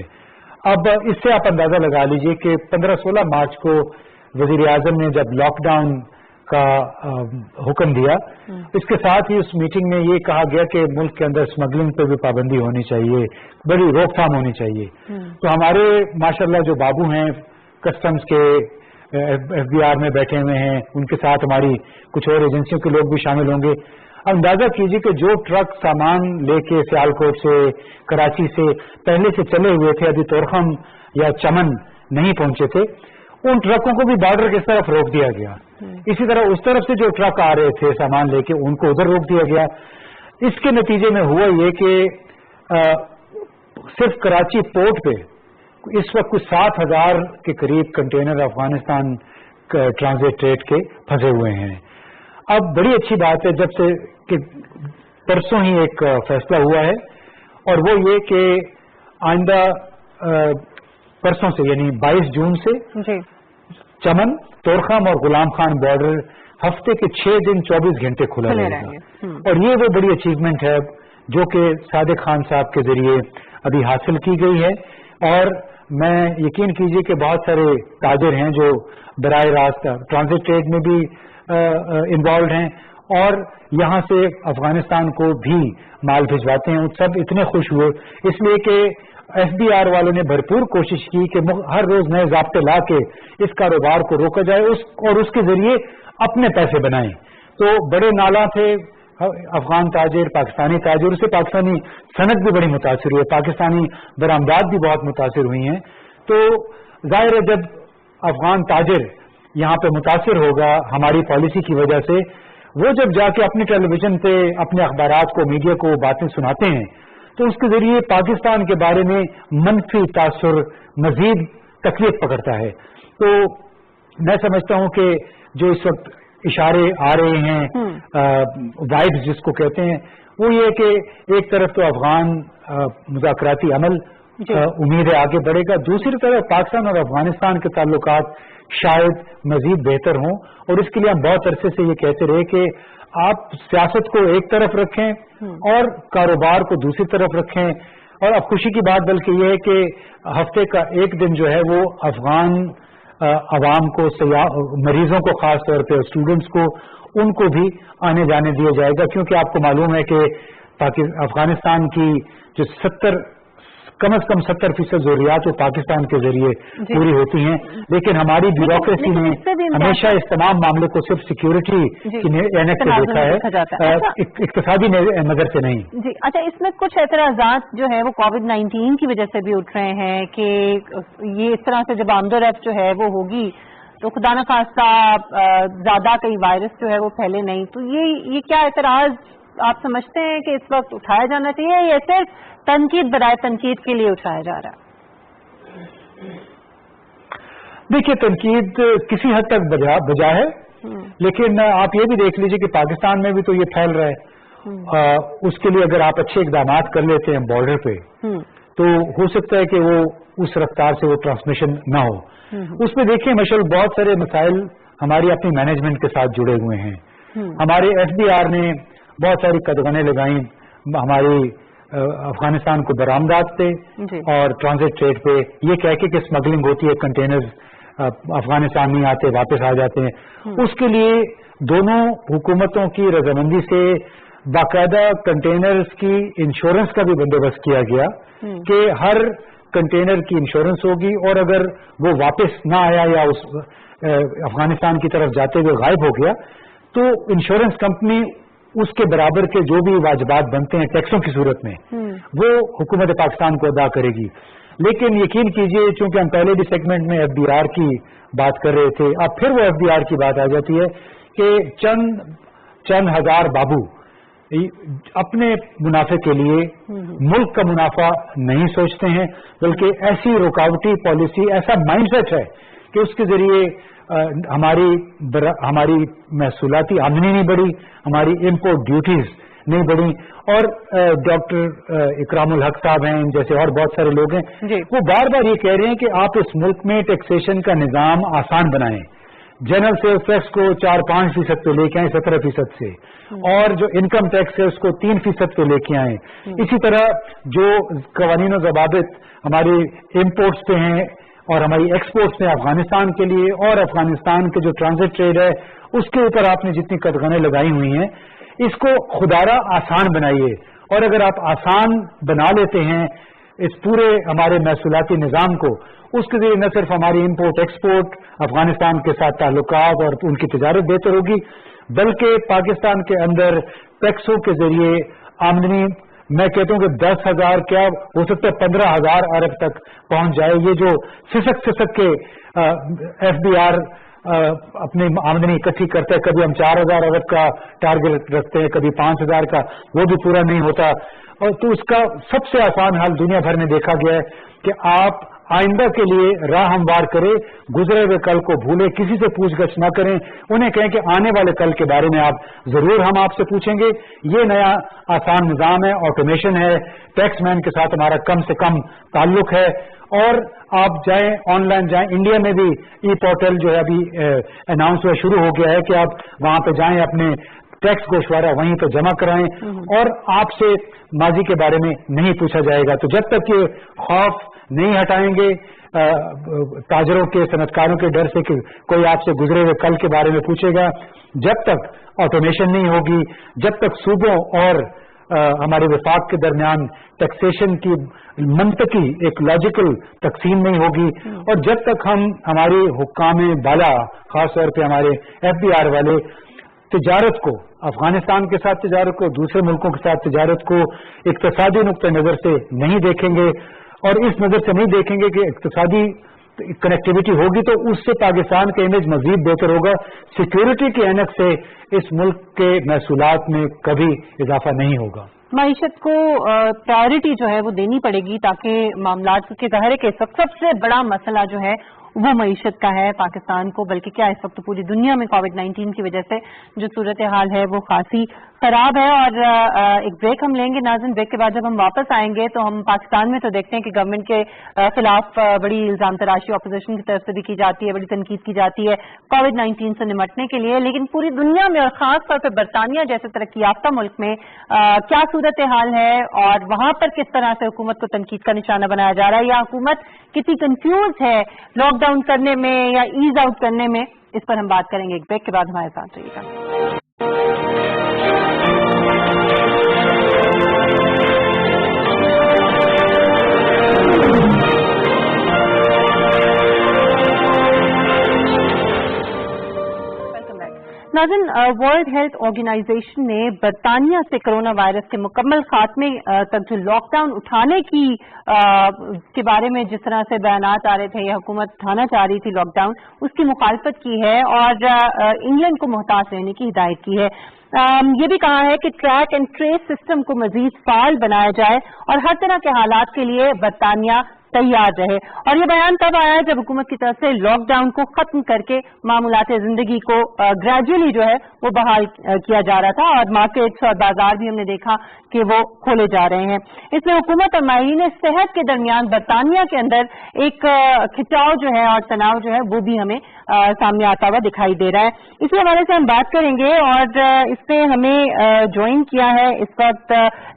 अब इससे आप अंदाजा लगा लीजिए कि 15-16 मार्च को वजीर आजम ने जब लॉकडाउन का हुक्म दिया, इसके साथ ही उस मीटिंग में ये कहा गया कि मुल्क के अंदर स्मगलिंग पर भी पाबंदी होनी चाहिए, बड़ी रोकथाम होनी चाहिए। तो हमारे माशाल्लाह जो बाबू हैं कस्टम्स के FBI में बैठे हुए हैं, उनके साथ हमारी कुछ और एजेंसियों के लोग भी शामिल होंगे। अंदाजा कीजिए कि जो ट्रक सामान लेके सियालकोट से कराची से पहले से चले हुए थे, अभी तोरखम या चमन नहीं पहुंचे थे, उन ट्रकों को भी बॉर्डर की तरफ रोक दिया गया। इसी तरह उस तरफ से जो ट्रक आ रहे थे सामान लेके, उनको उधर रोक दिया गया। इसके नतीजे में हुआ ये कि सिर्फ कराची पोर्ट पे इस वक्त कुछ 7,000 के करीब कंटेनर अफगानिस्तान ट्रांजिट ट्रेड के फंसे हुए हैं। अब बड़ी अच्छी बात है जब से कि परसों ही एक फैसला हुआ है, और वो ये कि आइंदा परसों से यानी 22 जून से चमन, तोरखम और गुलाम खान बॉर्डर हफ्ते के 6 दिन 24 घंटे खुला रहेगा। और ये वो बड़ी अचीवमेंट है जो कि सादिक खान साहब के जरिए अभी हासिल की गई है। और मैं यकीन कीजिए कि बहुत सारे ताजिर हैं जो बराह रास्त ट्रांजिट ट्रेड में भी इन्वॉल्व हैं और यहाँ से अफगानिस्तान को भी माल भिजवाते हैं। सब इतने खुश हुए इसलिए कि FBR वालों ने भरपूर कोशिश की कि हर रोज नए ज़ाब्ते ला के इस कारोबार को रोका जाए और उसके जरिए अपने पैसे बनाएं। तो बड़े नाला थे अफगान ताजिर, पाकिस्तानी ताजिर, उससे पाकिस्तानी सनत भी बड़ी मुतासिर हुई है, पाकिस्तानी बरामदात भी बहुत मुतासिर हुई हैं। तो जाहिर है जब अफगान ताजिर यहाँ पे मुतासिर होगा हमारी पॉलिसी की वजह से, वो जब जाके अपने टेलीविजन पे अपने अखबारात को, मीडिया को बातें सुनाते हैं तो उसके जरिए पाकिस्तान के बारे में मनफी तासुर मजीद तकलीफ पकड़ता है। तो मैं समझता हूं कि जो इस वक्त इशारे आ रहे हैं वाइब्स जिसको कहते हैं, वो ये कि एक तरफ तो अफगान मुज़ाकराती अमल उम्मीद है आगे बढ़ेगा, दूसरी तरफ पाकिस्तान और अफगानिस्तान के ताल्लुकात शायद मजीद बेहतर हों। और इसके लिए हम बहुत अरसे से ये कहते रहे कि आप सियासत को एक तरफ रखें और कारोबार को दूसरी तरफ रखें। और अब खुशी की बात बल्कि ये है कि हफ्ते का एक दिन जो है वो अफगान अवाम को, मरीजों को खास तौर पे, स्टूडेंट्स को, उनको भी आने जाने दिया जाएगा, क्योंकि आपको मालूम है कि अफगानिस्तान की जो कम से कम 70% जरूरियात वो पाकिस्तान के जरिए पूरी होती हैं। लेकिन हमारी ब्यूरोक्रेसी ने हमेशा इस तमाम मामले को सिर्फ सिक्योरिटी की एनेक्स से देखा है, इक्तिसादी नजर से नहीं। जी अच्छा, इसमें कुछ एतराजात जो है वो कोविड-19 की वजह से भी उठ रहे हैं कि ये इस तरह से जब आमदोरफ्त जो है वो होगी तो खुदा न खास्ता ज्यादा कई वायरस जो है वो फैले नहीं। तो ये क्या एतराज आप समझते हैं कि इस वक्त उठाया जाना चाहिए या सिर्फ तनकीद बराए तनकीद के लिए उठाया जा रहा है? देखिए, तनकीद किसी हद तक बजा है, लेकिन आप ये भी देख लीजिए कि पाकिस्तान में भी तो ये फैल रहा है। उसके लिए अगर आप अच्छे इकदाम कर लेते हैं बॉर्डर पे तो हो सकता है कि वो उस रफ्तार से वो ट्रांसमिशन ना हो। उसमें देखिए मशल बहुत सारे मसाइल हमारी अपनी मैनेजमेंट के साथ जुड़े हुए हैं। हमारे FBR ने बहुत सारी कदगने लगाई हमारी अफगानिस्तान को बरामदात पे और ट्रांजिट ट्रेड पे, ये कह के कि स्मगलिंग होती है, कंटेनर्स अफगानिस्तान नहीं आते, वापस आ जाते हैं। उसके लिए दोनों हुकूमतों की रजामंदी से बाकायदा कंटेनर्स की इंश्योरेंस का भी बंदोबस्त किया गया कि हर कंटेनर की इंश्योरेंस होगी और अगर वो वापस ना आया या उस अफगानिस्तान की तरफ जाते हुए गायब हो गया तो इंश्योरेंस कंपनी उसके बराबर के जो भी वाजिबात बनते हैं टैक्सों की सूरत में वो हुकूमत पाकिस्तान को अदा करेगी। लेकिन यकीन कीजिए, चूंकि हम पहले भी सेगमेंट में FBR की बात कर रहे थे, अब फिर वो FBR की बात आ जाती है कि चंद हजार बाबू अपने मुनाफे के लिए मुल्क का मुनाफा नहीं सोचते हैं, बल्कि ऐसी रुकावटी पॉलिसी, ऐसा माइंडसेट है कि उसके जरिए हमारी महसूलाती आमदनी नहीं बढ़ी, हमारी इम्पोर्ट ड्यूटीज नहीं बढ़ी। और डॉक्टर इकरामुल हक साहब हैं, जैसे और बहुत सारे लोग हैं, वो बार बार ये कह रहे हैं कि आप इस मुल्क में टैक्सेशन का निजाम आसान बनाएं, जनरल सेल्स टैक्स को 4-5% पे लेके आए 17% से, और जो इनकम टैक्स है उसको 3% पे लेके आए। इसी तरह जो कवानीन और ज़वाबित हमारी इम्पोर्ट्स पे हैं और हमारी एक्सपोर्ट्स में अफगानिस्तान के लिए, और अफगानिस्तान के जो ट्रांजिट ट्रेड है उसके ऊपर आपने जितनी कदगने लगाई हुई हैं, इसको खुदारा आसान बनाइए। और अगर आप आसान बना लेते हैं इस पूरे हमारे महसूलाती निज़ाम को, उसके जरिए न सिर्फ हमारी इम्पोर्ट एक्सपोर्ट, अफगानिस्तान के साथ ताल्लुकात और उनकी तिजारत बेहतर होगी, बल्कि पाकिस्तान के अंदर टैक्सों के जरिए आमदनी, मैं कहता हूं कि 10,000 क्या हो सकता है 15,000 अरब तक पहुंच जाए। ये जो सिसक के FBR अपनी आमदनी इकट्ठी करता है, कभी हम 4,000 अरब का टारगेट रखते हैं, कभी 5,000 का, वो भी पूरा नहीं होता। और तो उसका सबसे आसान हल दुनिया भर में देखा गया है कि आप आइंदा के लिए राह हमवार करे, गुजरे हुए कल को भूले, किसी से पूछगछ न करें, उन्हें कहें कि आने वाले कल के बारे में आप जरूर हम आपसे पूछेंगे। ये नया आसान निजाम है, ऑटोमेशन है, टैक्समैन के साथ हमारा कम से कम ताल्लुक है। और आप जाएं, ऑनलाइन जाएं, इंडिया में भी ई पोर्टल जो है अभी अनाउंस हुआ शुरू हो गया है कि आप वहां पे जाएं, अपने टैक्स गोशवारा वहीं पर जमा कराएं और आपसे माजी के बारे में नहीं पूछा जाएगा। तो जब तक ये खौफ नहीं हटाएंगे ताजरों के, सनतकारों के डर से कि कोई आपसे गुजरे हुए कल के बारे में पूछेगा, जब तक ऑटोमेशन नहीं होगी, जब तक सूबों और हमारे विफाक के दरमियान टैक्सेशन की मंतकी एक लॉजिकल तकसीम नहीं होगी, और जब तक हम हमारे हुक्काम बाला, खासतौर पे हमारे FBR वाले तिजारत को, अफगानिस्तान के साथ तिजारत को, दूसरे मुल्कों के साथ तिजारत को इक्तिसादी नुक्ते नजर से नहीं देखेंगे, और इस नजर से नहीं देखेंगे कि इक्तिसादी कनेक्टिविटी होगी तो उससे पाकिस्तान का इमेज मजीद बेहतर होगा। सिक्योरिटी के ऐनक से इस मुल्क के महसूलात में कभी इजाफा नहीं होगा। मईशत को प्रायोरिटी जो है वो देनी पड़ेगी ताकि मामला, क्योंकि ज़ाहिर है कि सबसे बड़ा मसला जो है वो मईशत का है पाकिस्तान को, बल्कि क्या इस वक्त पूरी दुनिया में कोविड-19 की वजह से जो सूरत हाल है वो खासी खराब है। और एक ब्रेक हम लेंगे नाज़रीन। ब्रेक के बाद जब हम वापस आएंगे तो हम पाकिस्तान में तो देखते हैं कि गवर्नमेंट के खिलाफ बड़ी इल्जाम तराशी अपोजिशन की तरफ से भी की जाती है, बड़ी तनकीद की जाती है कोविड-19 से निमटने के लिए, लेकिन पूरी दुनिया में और खास तौर पर बरतानिया जैसे तरक्की याफ्ता मुल्क में क्या सूरत हाल है और वहां पर किस तरह से हुकूमत को तनकीद का निशाना बनाया जा रहा है, या हुकूमत कितनी कंफ्यूज है लॉकडाउन करने में या ईज आउट करने में, इस पर हम बात करेंगे। एक ब्रेक के बाद हमारे साथ रहिएगा। नाज़रीन, वर्ल्ड हेल्थ ऑर्गेनाइजेशन ने बरतानिया से कोरोना वायरस के मुकम्मल खात्मे तक जो लॉकडाउन उठाने की के बारे में जिस तरह से बयानात आ रहे थे या हुकूमत उठाना चाह रही थी लॉकडाउन, उसकी मुखालफत की है और इंग्लैंड को मोहताज रहने की हिदायत की है। ये भी कहा है कि ट्रैक एंड ट्रेस सिस्टम को मजीद फाल बनाया जाए और हर तरह के हालात के लिए बरतानिया तैयार रहे। और ये बयान तब आया जब हुकूमत की तरफ से लॉकडाउन को खत्म करके मामूलात जिंदगी को ग्रेजुअली जो है वो बहाल किया जा रहा था और मार्केट्स और बाजार भी हमने देखा कि वो खोले जा रहे हैं। इसमें हुकूमत और माहिरीन सेहत के दरमियान बरतानिया के अंदर एक खिंचाव जो है और तनाव जो है वो भी हमें सामने आता हुआ दिखाई दे रहा है। इसी हवाले से हम बात करेंगे और इसमें हमें ज्वाइन किया है इस वक्त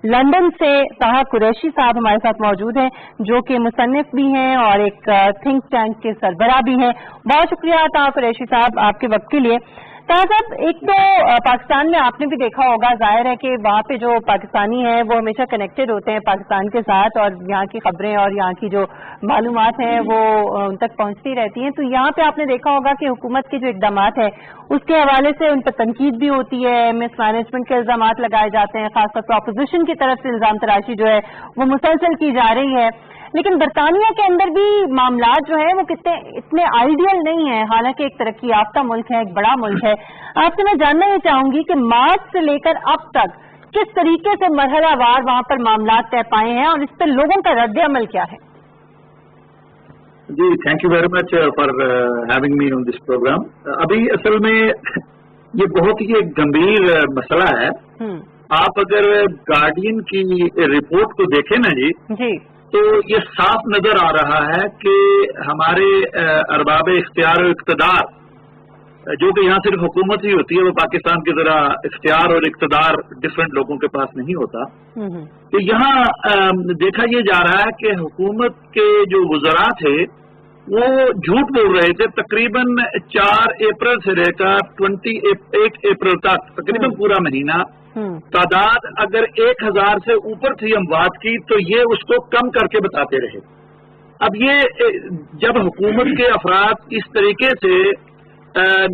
लंदन से ताहा कुरैशी साहब हमारे साथ मौजूद हैं, जो कि मुसन्निफ भी हैं और एक थिंक टैंक के सरबराह भी हैं। बहुत शुक्रिया ताहा कुरैशी साहब आपके वक्त के लिए। ताहा साहब, एक तो पाकिस्तान में आपने भी देखा होगा, जाहिर है कि वहाँ पे जो पाकिस्तानी हैं वो हमेशा कनेक्टेड होते हैं पाकिस्तान के साथ और यहाँ की खबरें और यहाँ की जो मालूमात हैं वो उन तक पहुँचती रहती हैं। तो यहाँ पे आपने देखा होगा कि हुकूमत के जो इक़दाम है उसके हवाले से उन पर तनकीद भी होती है, मिसमैनेजमेंट के इल्ज़ाम लगाए जाते हैं, खासतौर पर अपोजिशन की तरफ से इल्ज़ाम तराशी जो है वो मुसलसल की जा रही है। लेकिन बरतानिया के अंदर भी मामलात जो है वो इतने आइडियल नहीं है, हालांकि एक तरक्की याफ्ता मुल्क है, एक बड़ा मुल्क है। आपसे मैं जानना ये चाहूंगी कि मार्च से लेकर अब तक किस तरीके से मरहलावार वहां पर मामलात तय पाए हैं और इस पर लोगों का रद्द अमल क्या है? जी, thank you very much for having me on this programme. अभी असल में ये बहुत ही एक गंभीर मसला है। आप अगर गार्डियन की रिपोर्ट को देखें ना जी, तो ये साफ नजर आ रहा है कि हमारे अरबाब इख्तियार और इक़्तिदार, जो कि यहाँ सिर्फ हुकूमत ही होती है, वो पाकिस्तान की तरह इख्तियार और इक़्तिदार डिफरेंट लोगों के पास नहीं होता। तो यहाँ देखा ये जा रहा है कि हुकूमत के जो वज़रा थे वो झूठ बोल रहे थे। तकरीबन 4 अप्रैल से लेकर 28 अप्रैल तक तकरीबन पूरा महीना तादाद अगर 1000 से ऊपर थी अमवात की, तो ये उसको कम करके बताते रहे। अब ये जब हुकूमत के अफराद इस तरीके से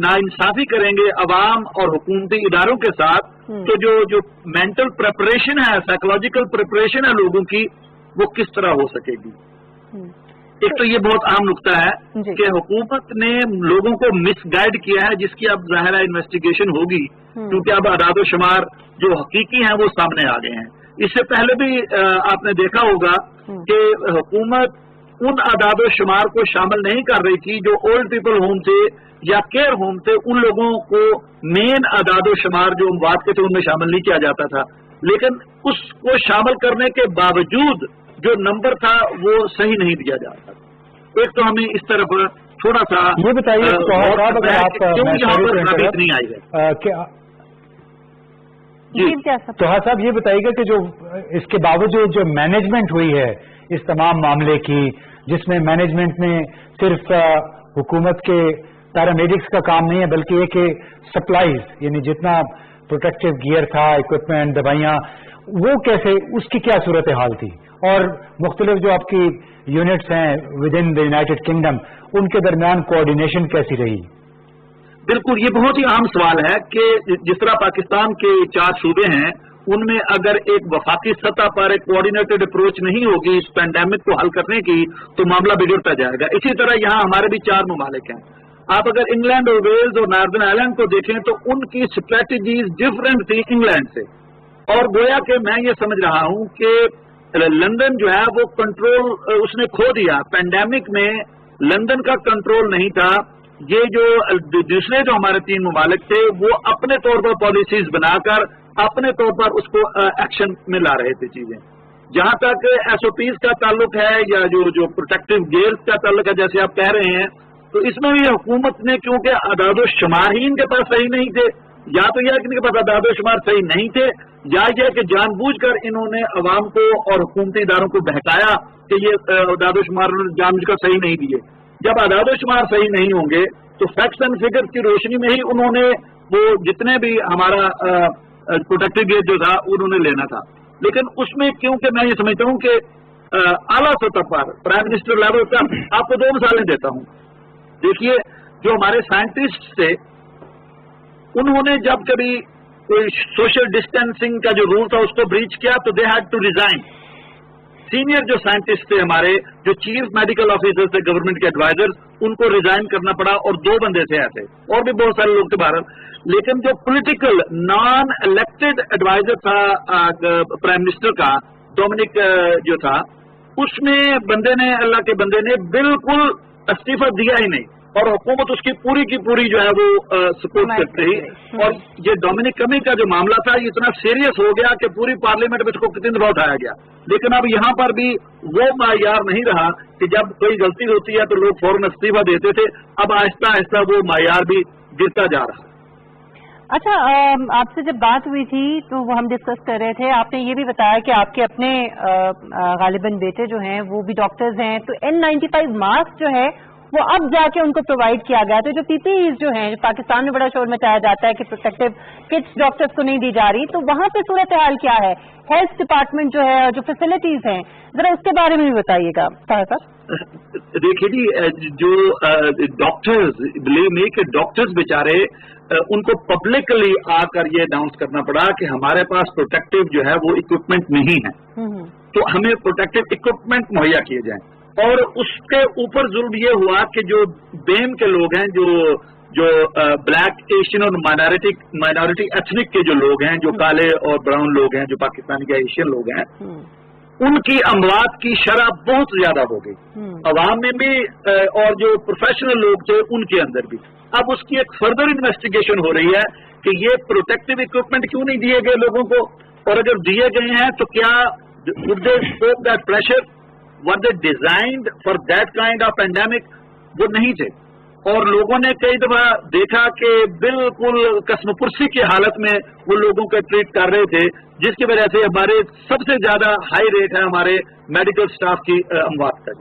नाइंसाफी करेंगे अवाम और हुकूमती इदारों के साथ, तो जो मेंटल प्रिपरेशन है, साइकोलॉजिकल प्रिपरेशन है लोगों की, वो किस तरह हो सकेगी। एक तो ये बहुत अहम नुकता है कि हुकूमत ने लोगों को मिसगाइड किया है, जिसकी अब ज़ाहिर इन्वेस्टिगेशन होगी, क्योंकि अब आदाद शुमार जो हकीकी हैं वो सामने आ गए हैं। इससे पहले भी आपने देखा होगा कि हुकूमत उन आदाद शुमार को शामिल नहीं कर रही थी जो ओल्ड पीपल होम थे या केयर होम थे। उन लोगों को मेन आदाद शुमार जो अमवात के थे उनमें शामिल नहीं किया जाता था, लेकिन उसको शामिल करने के बावजूद जो नंबर था वो सही नहीं दिया जाता। एक तो हमें इस तरफ थोड़ा सा ये बताइए क्यों यहाँ पर नबीत नहीं आई है। तो हाँ साहब, ये बताइएगा कि जो इसके बावजूद जो मैनेजमेंट हुई है इस तमाम मामले की, जिसमें मैनेजमेंट में सिर्फ हुकूमत के पैरामेडिक्स का काम नहीं है बल्कि एक सप्लाईज, यानी जितना प्रोटेक्टिव गियर था, इक्विपमेंट, दवाइयाँ, वो कैसे, उसकी क्या सूरत हाल थी, और मुख्तलिफ जो आपकी यूनिट्स हैं with in the United kingdom, उनके दरमियान कोऑर्डिनेशन कैसी रही? बिल्कुल, ये बहुत ही अहम सवाल है कि जिस तरह पाकिस्तान के 4 सूबे हैं, उनमें अगर एक वफाकी सतह पर एक कोऑर्डिनेटेड अप्रोच नहीं होगी इस पैंडेमिक को हल करने की, तो मामला बिगड़ता जाएगा। इसी तरह यहाँ हमारे भी 4 ममालिक हैं। आप अगर इंग्लैंड और वेल्स और नॉर्दर्न आयरलैंड को देखें तो उनकी स्ट्रेटजीज डिफरेंट थी इंग्लैंड से, और गोया कि मैं ये समझ रहा हूँ कि लंदन जो है वो कंट्रोल उसने खो दिया। पैंडेमिक में लंदन का कंट्रोल नहीं था। ये जो दूसरे जो हमारे 3 ममालिक थे वो अपने तौर पर पॉलिसीज बनाकर अपने तौर पर उसको एक्शन में ला रहे थे चीजें। जहां तक SOPs का ताल्लुक है या जो प्रोटेक्टिव गियर्स का ताल्लुक है, जैसे आप कह रहे हैं, तो इसमें भी हुकूमत ने, क्योंकि आदाद शुमार ही इनके पास सही नहीं थे, या तो यह कि इनके पास आदाद शुमार सही नहीं थे, या यह कि जानबूझकर इन्होंने अवाम को और हुकूमती इदारों को बहकाया कि ये आदाद शुमार जानबूझकर सही नहीं दिए। जब आदाद शुमार सही नहीं होंगे तो फैक्ट्स एंड फिगर्स की रोशनी में ही उन्होंने वो जितने भी हमारा प्रोटेक्टिव गियर जो था उन्होंने लेना था। लेकिन उसमें क्योंकि मैं ये समझता हूँ कि आला सतह पर प्राइम मिनिस्टर लेवल पर, आपको 2 मिसालें देता हूँ। देखिए, जो हमारे साइंटिस्ट थे उन्होंने जब कभी कोई सोशल डिस्टेंसिंग का जो रूल था उसको ब्रीच किया तो they had to resign. Senior जो साइंटिस्ट थे हमारे, जो चीफ मेडिकल ऑफिसर्स थे, गवर्नमेंट के एडवाइजर्स, उनको रिजाइन करना पड़ा, और 2 बंदे थे ऐसे, और भी बहुत सारे लोग थे बाहर। लेकिन जो पॉलिटिकल नॉन इलेक्टेड एडवाइजर था प्राइम मिनिस्टर का, डोमिनिक जो था, उसमें बंदे ने, अल्लाह के बंदे ने बिल्कुल इस्तीफा दिया ही नहीं, और हुकूमत उसकी पूरी की पूरी जो है वो सपोर्ट करती रही। और ये डोमिनिक कमी का जो मामला था ये इतना सीरियस हो गया कि पूरी पार्लियामेंट में इसको कितनी दफा उठाया गया। लेकिन अब यहाँ पर भी वो मायार नहीं रहा कि जब कोई गलती होती है तो लोग फौरन इस्तीफा देते थे। अब आहिस्ता आहिस्ता वो मायार भी गिरता जा रहा है। अच्छा, आपसे जब बात हुई थी तो वो हम डिस्कस कर रहे थे, आपने ये भी बताया कि आपके अपने गालिबन बेटे जो हैं वो भी डॉक्टर्स हैं, तो N95 मास्क जो है वो अब जाके उनको प्रोवाइड किया गया। तो जो PPEs जो हैं, पाकिस्तान में बड़ा शोर मचाया जाता है कि प्रोटेक्टिव किट्स डॉक्टर्स को नहीं दी जा रही, तो वहां पे सूरत हाल क्या है? हेल्थ डिपार्टमेंट जो है, जो फैसिलिटीज हैं, जरा उसके बारे में भी बताइएगा साहब। देखिए जी, जो डॉक्टर्स, बिलीव मी कि डॉक्टर्स बेचारे, उनको पब्लिकली आकर ये अनाउंस करना पड़ा कि हमारे पास प्रोटेक्टिव जो है वो इक्विपमेंट नहीं है, तो हमें प्रोटेक्टिव इक्विपमेंट मुहैया किए जाएं। और उसके ऊपर जुल्म ये हुआ कि जो बेम के लोग हैं, जो ब्लैक एशियन और माइनॉरिटी एथनिक के जो लोग हैं, जो काले और ब्राउन लोग हैं, जो पाकिस्तानी के एशियन लोग हैं, उनकी अमवात की शरह बहुत ज्यादा हो गई, अवाम में भी और जो प्रोफेशनल लोग थे उनके अंदर भी। अब उसकी एक फर्दर इन्वेस्टिगेशन हो रही है कि ये प्रोटेक्टिव इक्विपमेंट क्यों नहीं दिए गए लोगों को, और अगर दिए गए हैं तो क्या would they stop that pressure? Were they designed for that kind of pandemic? वो नहीं थे। और लोगों ने कई दफा देखा कि बिल्कुल कसमपुर्सी की हालत में वो लोगों को ट्रीट कर रहे थे, जिसकी वजह से हमारे सबसे ज्यादा हाई रेट है हमारे मेडिकल स्टाफ की अमवात का।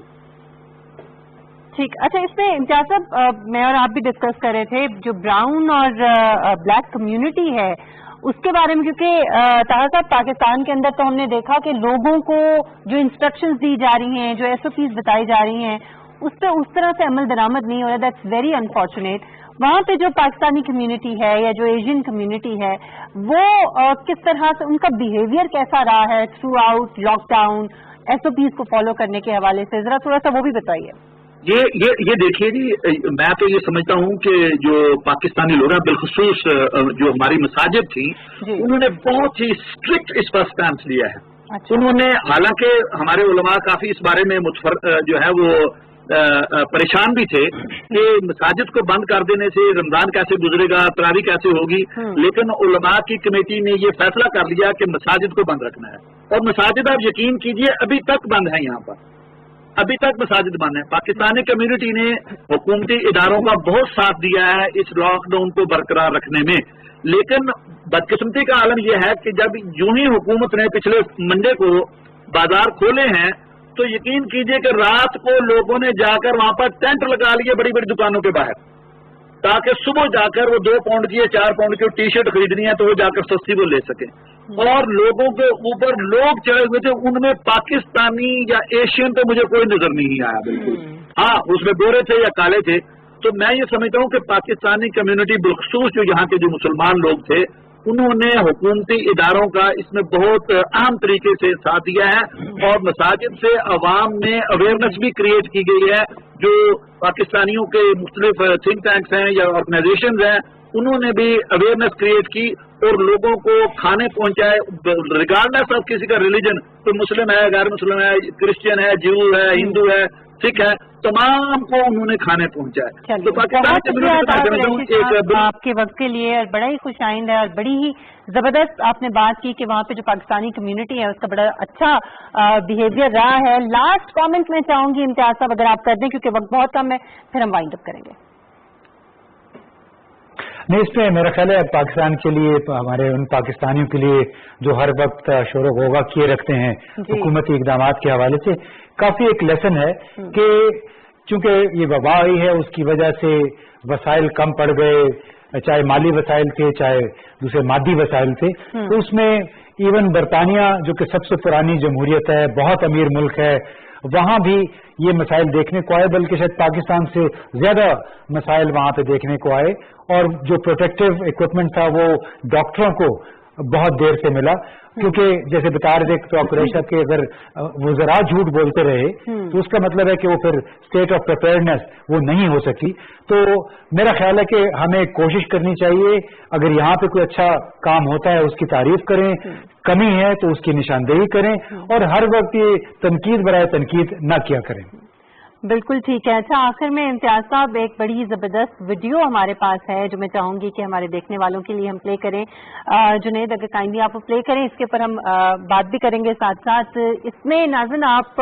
ठीक, अच्छा, इसमें इम्तियाज साहब, मैं और आप भी डिस्कस कर रहे थे जो ब्राउन और ब्लैक कम्युनिटी है उसके बारे में, क्योंकि ताहा साहब, पाकिस्तान के अंदर तो हमने देखा कि लोगों को जो इंस्ट्रक्शंस दी जा रही हैं, जो SOPs बताई जा रही हैं, उस पर उस तरह से अमल दरामद नहीं हो रहा। That's very unfortunate. वहाँ पे जो पाकिस्तानी कम्युनिटी है या जो एशियन कम्युनिटी है, वो किस तरह से, उनका बिहेवियर कैसा रहा है थ्रू आउट लॉकडाउन, SOPs को फॉलो करने के हवाले से, जरा थोड़ा सा वो भी बताइए। ये देखिए जी, मैं तो ये समझता हूँ कि जो पाकिस्तानी लोग हैं, बिलखुसूस जो हमारी मसाजिद थी, उन्होंने बहुत ही स्ट्रिक्ट इस पर स्टैंड लिया है। उन्होंने, हालांकि हमारे उलमा काफी इस बारे में जो है वो परेशान भी थे कि मसाजिद को बंद कर देने से रमजान कैसे गुजरेगा, तरावी कैसे होगी, लेकिन उलमा की कमेटी ने ये फैसला कर लिया कि मसाजिद को बंद रखना है। और मसाजिद आप यकीन कीजिए अभी तक बंद है, यहाँ पर अभी तक मसाजिद बंद है। पाकिस्तानी कम्युनिटी ने हुकूमती इदारों का बहुत साथ दिया है इस लॉकडाउन को बरकरार रखने में, लेकिन बदकिस्मती का आलम यह है कि जब यूं ही हुकूमत ने पिछले मंडे को बाजार खोले हैं तो यकीन कीजिए कि रात को लोगों ने जाकर वहां पर टेंट लगा लिए बड़ी बड़ी दुकानों के बाहर, ताकि सुबह जाकर वो 2 पाउंड की या 4 पाउंड की टी शर्ट खरीदनी है तो वो जाकर सस्ती वो ले सके। और लोगों के ऊपर लोग चढ़े हुए थे, उनमें पाकिस्तानी या एशियन तो मुझे कोई नजर नहीं आया बिल्कुल। हाँ, उसमें गोरे थे या काले थे। तो मैं ये समझता हूँ कि पाकिस्तानी कम्युनिटी बिलखसूस जो यहाँ के जो मुसलमान लोग थे उन्होंने हुकूमती इदारों का इसमें बहुत अहम तरीके से साथ दिया है और मसाजिद से अवाम में अवेयरनेस भी क्रिएट की गई है। जो पाकिस्तानियों के मुख्तलिफ थिंक टैंक्स हैं या ऑर्गेनाइजेशन हैं उन्होंने भी अवेयरनेस क्रिएट की और लोगों को खाने पहुंचाए, रिगार्डलेस ऑफ किसी का रिलीजन, कोई मुस्लिम है, गैर मुस्लिम है, क्रिश्चियन है, ज्यू है, हिंदू है, सिख है, तमाम को उन्होंने खाने पहुंचाए। तो पाकिस्तान आपके वक्त के लिए और बड़ा ही खुशाइंद है और बड़ी ही जबरदस्त आपने बात की कि वहाँ पे जो पाकिस्तानी कम्युनिटी है उसका बड़ा अच्छा बिहेवियर रहा है। लास्ट कमेंट मैं चाहूंगी इम्तियाज साहब अगर आप कर दें, क्योंकि वक्त बहुत कम है, फिर हम वाइंड अप करेंगे। नहीं, इसमें मेरा ख्याल है पाकिस्तान के लिए, हमारे उन पाकिस्तानियों के लिए जो हर वक्त शोर गोगा किए रखते हैं हुकूमती इकदाम के हवाले से, काफी एक लेसन है कि चूंकि ये वबा आई है उसकी वजह से वसाइल कम पड़ गए, चाहे माली वसाइल थे चाहे दूसरे मादी वसाइल थे, तो उसमें इवन बरतानिया जो कि सबसे पुरानी जमहूरियत है, बहुत अमीर मुल्क है, वहां भी ये मसाइल देखने को आए, बल्कि शायद पाकिस्तान से ज्यादा मसाइल वहां पे देखने को आए। और जो प्रोटेक्टिव इक्विपमेंट था वो डॉक्टरों को बहुत देर से मिला, क्योंकि जैसे बता रहे थे तो कुरैश साहब कि अगर वो जरा झूठ बोलते रहे तो उसका मतलब है कि वो फिर स्टेट ऑफ प्रिपेयर्डनेस वो नहीं हो सकी। तो मेरा ख्याल है कि हमें कोशिश करनी चाहिए, अगर यहाँ पे कोई अच्छा काम होता है उसकी तारीफ करें, कमी है तो उसकी निशानदेही करें और हर वक्त ये तनकीद बराए तनकीद न किया करें। बिल्कुल ठीक है। अच्छा, आखिर में इम्तियाज साहब एक बड़ी जबरदस्त वीडियो हमारे पास है जो मैं चाहूंगी कि हमारे देखने वालों के लिए हम प्ले करें। जुनैद अगर काइंडली आप प्ले करें, इसके ऊपर हम बात भी करेंगे साथ साथ। इसमें नाज़रीन आप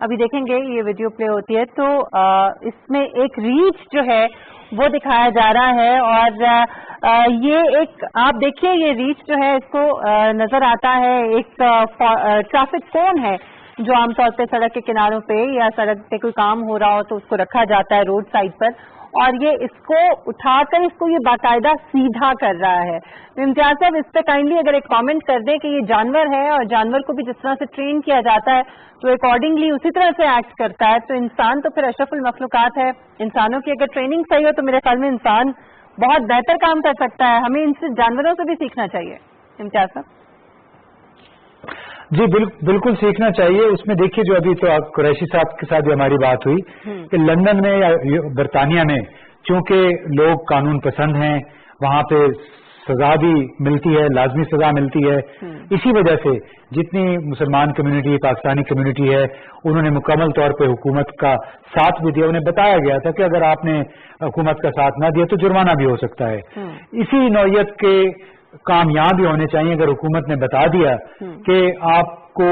अभी देखेंगे ये वीडियो प्ले होती है तो इसमें एक रीच जो है वो दिखाया जा रहा है और ये एक आप देखिए ये रीच जो है इसको नजर आता है एक ट्रैफिक फोन है जो आमतौर पे सड़क के किनारों पे या सड़क पे कोई काम हो रहा हो तो उसको रखा जाता है रोड साइड पर, और ये इसको उठाकर इसको ये बाकायदा सीधा कर रहा है। तो इम्तियाज साहब इस पे काइंडली अगर एक कमेंट कर दें कि ये जानवर है और जानवर को भी जिस तरह से ट्रेन किया जाता है तो अकॉर्डिंगली उसी तरह से एक्ट करता है, तो इंसान तो फिर अशरफुल मखलूकात है। इंसानों की अगर ट्रेनिंग सही हो तो मेरे ख्याल में इंसान बहुत बेहतर काम कर सकता है। हमें इनसे जानवरों से भी सीखना चाहिए। इम्तियाज साहब जी बिल्कुल सीखना चाहिए। उसमें देखिए जो अभी तो कुरैशी साहब के साथ भी हमारी बात हुई कि लंदन में या बरतानिया में चूंकि लोग कानून पसंद हैं, वहां पे सजा भी मिलती है, लाजमी सजा मिलती है। इसी वजह से जितनी मुसलमान कम्युनिटी, पाकिस्तानी कम्युनिटी है, उन्होंने मुकम्मल तौर पे हुकूमत का साथ भी दिया। उन्हें बताया गया था कि अगर आपने हुकूमत का साथ न दिया तो जुर्माना भी हो सकता है। इसी नौयत के काम यहाँ भी होने चाहिए। अगर हुकूमत ने बता दिया कि आपको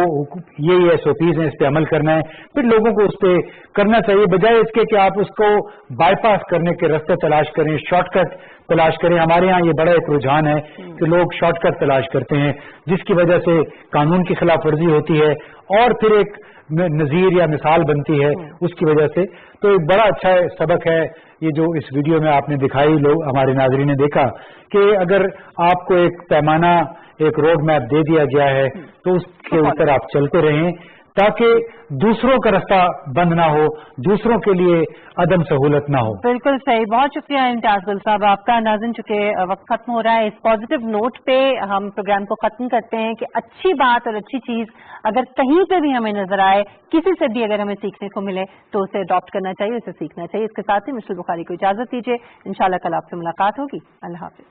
ये SOPs हैं, इस पे अमल करना है, फिर लोगों को उस पर करना चाहिए, बजाय इसके कि आप उसको बाईपास करने के रास्ते तलाश करें, शॉर्टकट तलाश करें। हमारे यहाँ ये बड़ा एक रुझान है कि लोग शॉर्टकट तलाश करते हैं, जिसकी वजह से कानून की खिलाफ वर्जी होती है और फिर एक नजीर या मिसाल बनती है उसकी वजह से। तो एक बड़ा अच्छा सबक है ये जो इस वीडियो में आपने दिखाई, लोग हमारे नाज़रीन ने देखा कि अगर आपको एक पैमाना, एक रोड मैप दे दिया गया है तो उसके ऊपर आप चलते रहें ताकि दूसरों का रास्ता बंद ना हो, दूसरों के लिए अदम सहूलत ना हो। बिल्कुल सही, बहुत शुक्रिया इम्तियाज गुल साहब आपका। नाज़रीन चुके वक्त खत्म हो रहा है, इस पॉजिटिव नोट पे हम प्रोग्राम को खत्म करते हैं कि अच्छी बात और अच्छी चीज अगर कहीं पे भी हमें नजर आए, किसी से भी अगर हमें सीखने को मिले तो उसे अडॉप्ट करना चाहिए, उसे सीखना चाहिए। इसके साथ ही मिशेल बुखारी को इजाजत दीजिए, इंशाल्लाह कल आपसे मुलाकात होगी। अल्लाह हाफिज।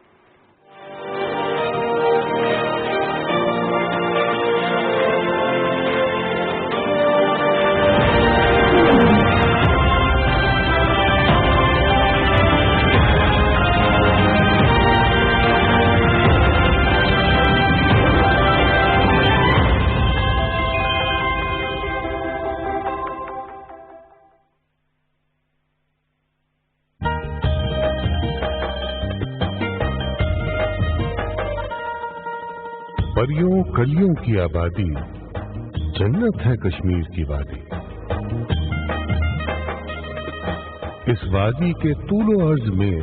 परियों कलियों की आबादी, जन्नत है कश्मीर की वादी। इस वादी के तूलो अर्ज में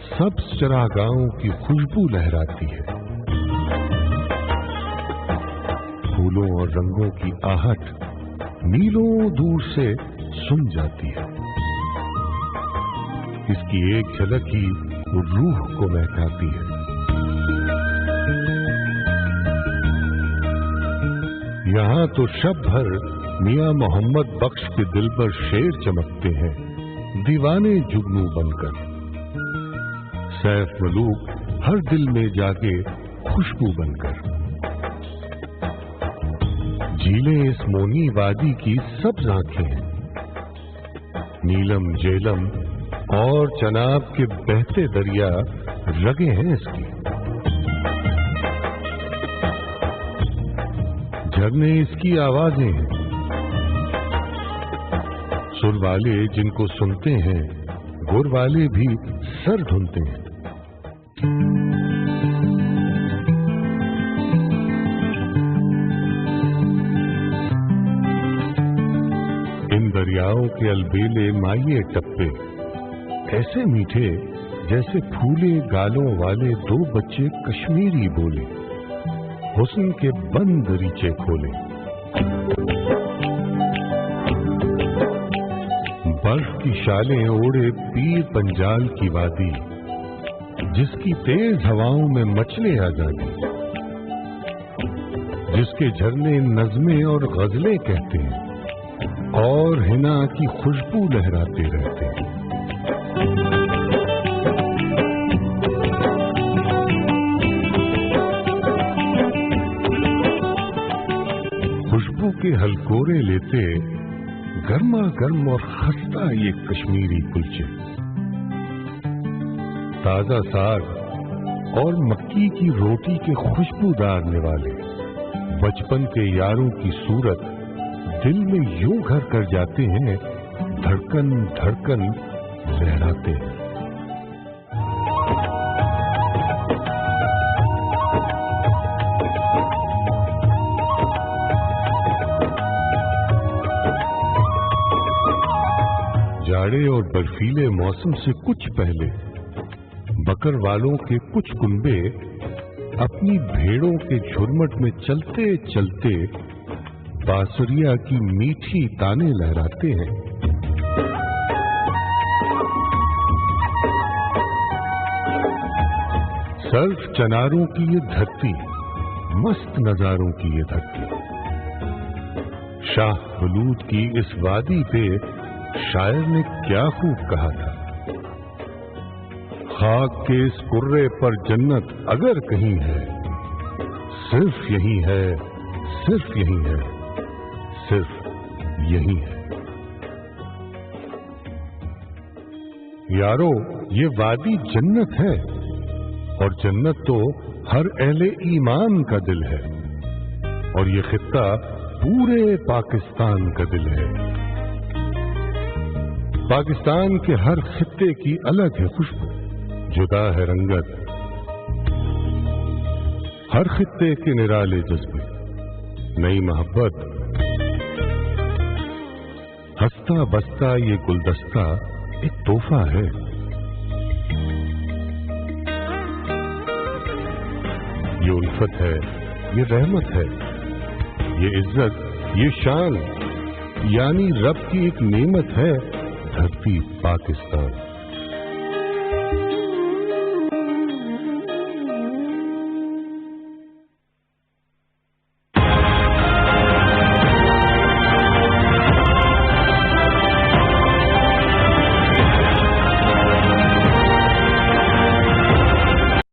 सब चरागाहों की खुशबू लहराती है। फूलों और रंगों की आहट मीलों दूर से सुन जाती है। इसकी एक झलक ही रूह को महकाती है। यहाँ तो शब भर मियां मोहम्मद बख्श के दिल पर शेर चमकते हैं, दीवाने जुगनू बनकर। सैफ मलूक हर दिल में जाके खुशबू बनकर। झीलें इस मोनी वादी की सब्ज आंखें हैं, नीलम जेलम और चनाब के बहते दरिया रगे हैं इसकी। झरने इसकी आवाजें हैं, सुर वाले जिनको सुनते हैं गुर वाले भी सर ढूंढते हैं। इन दरियाओं के अलबेले माये टप्पे ऐसे मीठे जैसे फूले गालों वाले दो बच्चे कश्मीरी बोले, हुस्न के बंद दरीचे खोले। बर्फ की शालें ओढ़े पीर पंजाल की वादी, जिसकी तेज हवाओं में मचले आजादी, जिसके झरने नज़में और गजलें कहते हैं और हिना की खुशबू लहराते रहते हैं। खुशबू के हलकोरे लेते गर्मा गर्म और खस्ता ये कश्मीरी कुलचे, ताजा साग और मक्की की रोटी के खुशबूदार निवाले बचपन के यारों की सूरत दिल में यूं घर कर जाते हैं, धड़कन धड़कन लहराते हैं। जाड़े और बर्फीले मौसम से कुछ पहले बकर वालों के कुछ कुंबे अपनी भेड़ों के झुरमुट में चलते चलते बांसुरिया की मीठी ताने लहराते हैं। सर्फ चनारों की ये धरती, मस्त नजारों की ये धरती, शाह बलूद की इस वादी पे शायर ने क्या खूब कहा था, खाक के इस कुर्रे पर जन्नत अगर कहीं है, सिर्फ यही है, सिर्फ यही है, सिर्फ यही है। यारो, ये वादी जन्नत है और जन्नत तो हर अहले ईमान का दिल है, और ये खित्ता पूरे पाकिस्तान का दिल है। पाकिस्तान के हर खित्ते की अलग है खुशबू, जुदा है रंगत, हर खित्ते के निराले जज्बे, नई मोहब्बत, हंसता बसता ये गुलदस्ता एक तोहफा है। ये उल्फत है, ये रहमत है, ये इज्जत, ये शान, यानी रब की एक नेमत है धरती पाकिस्तान।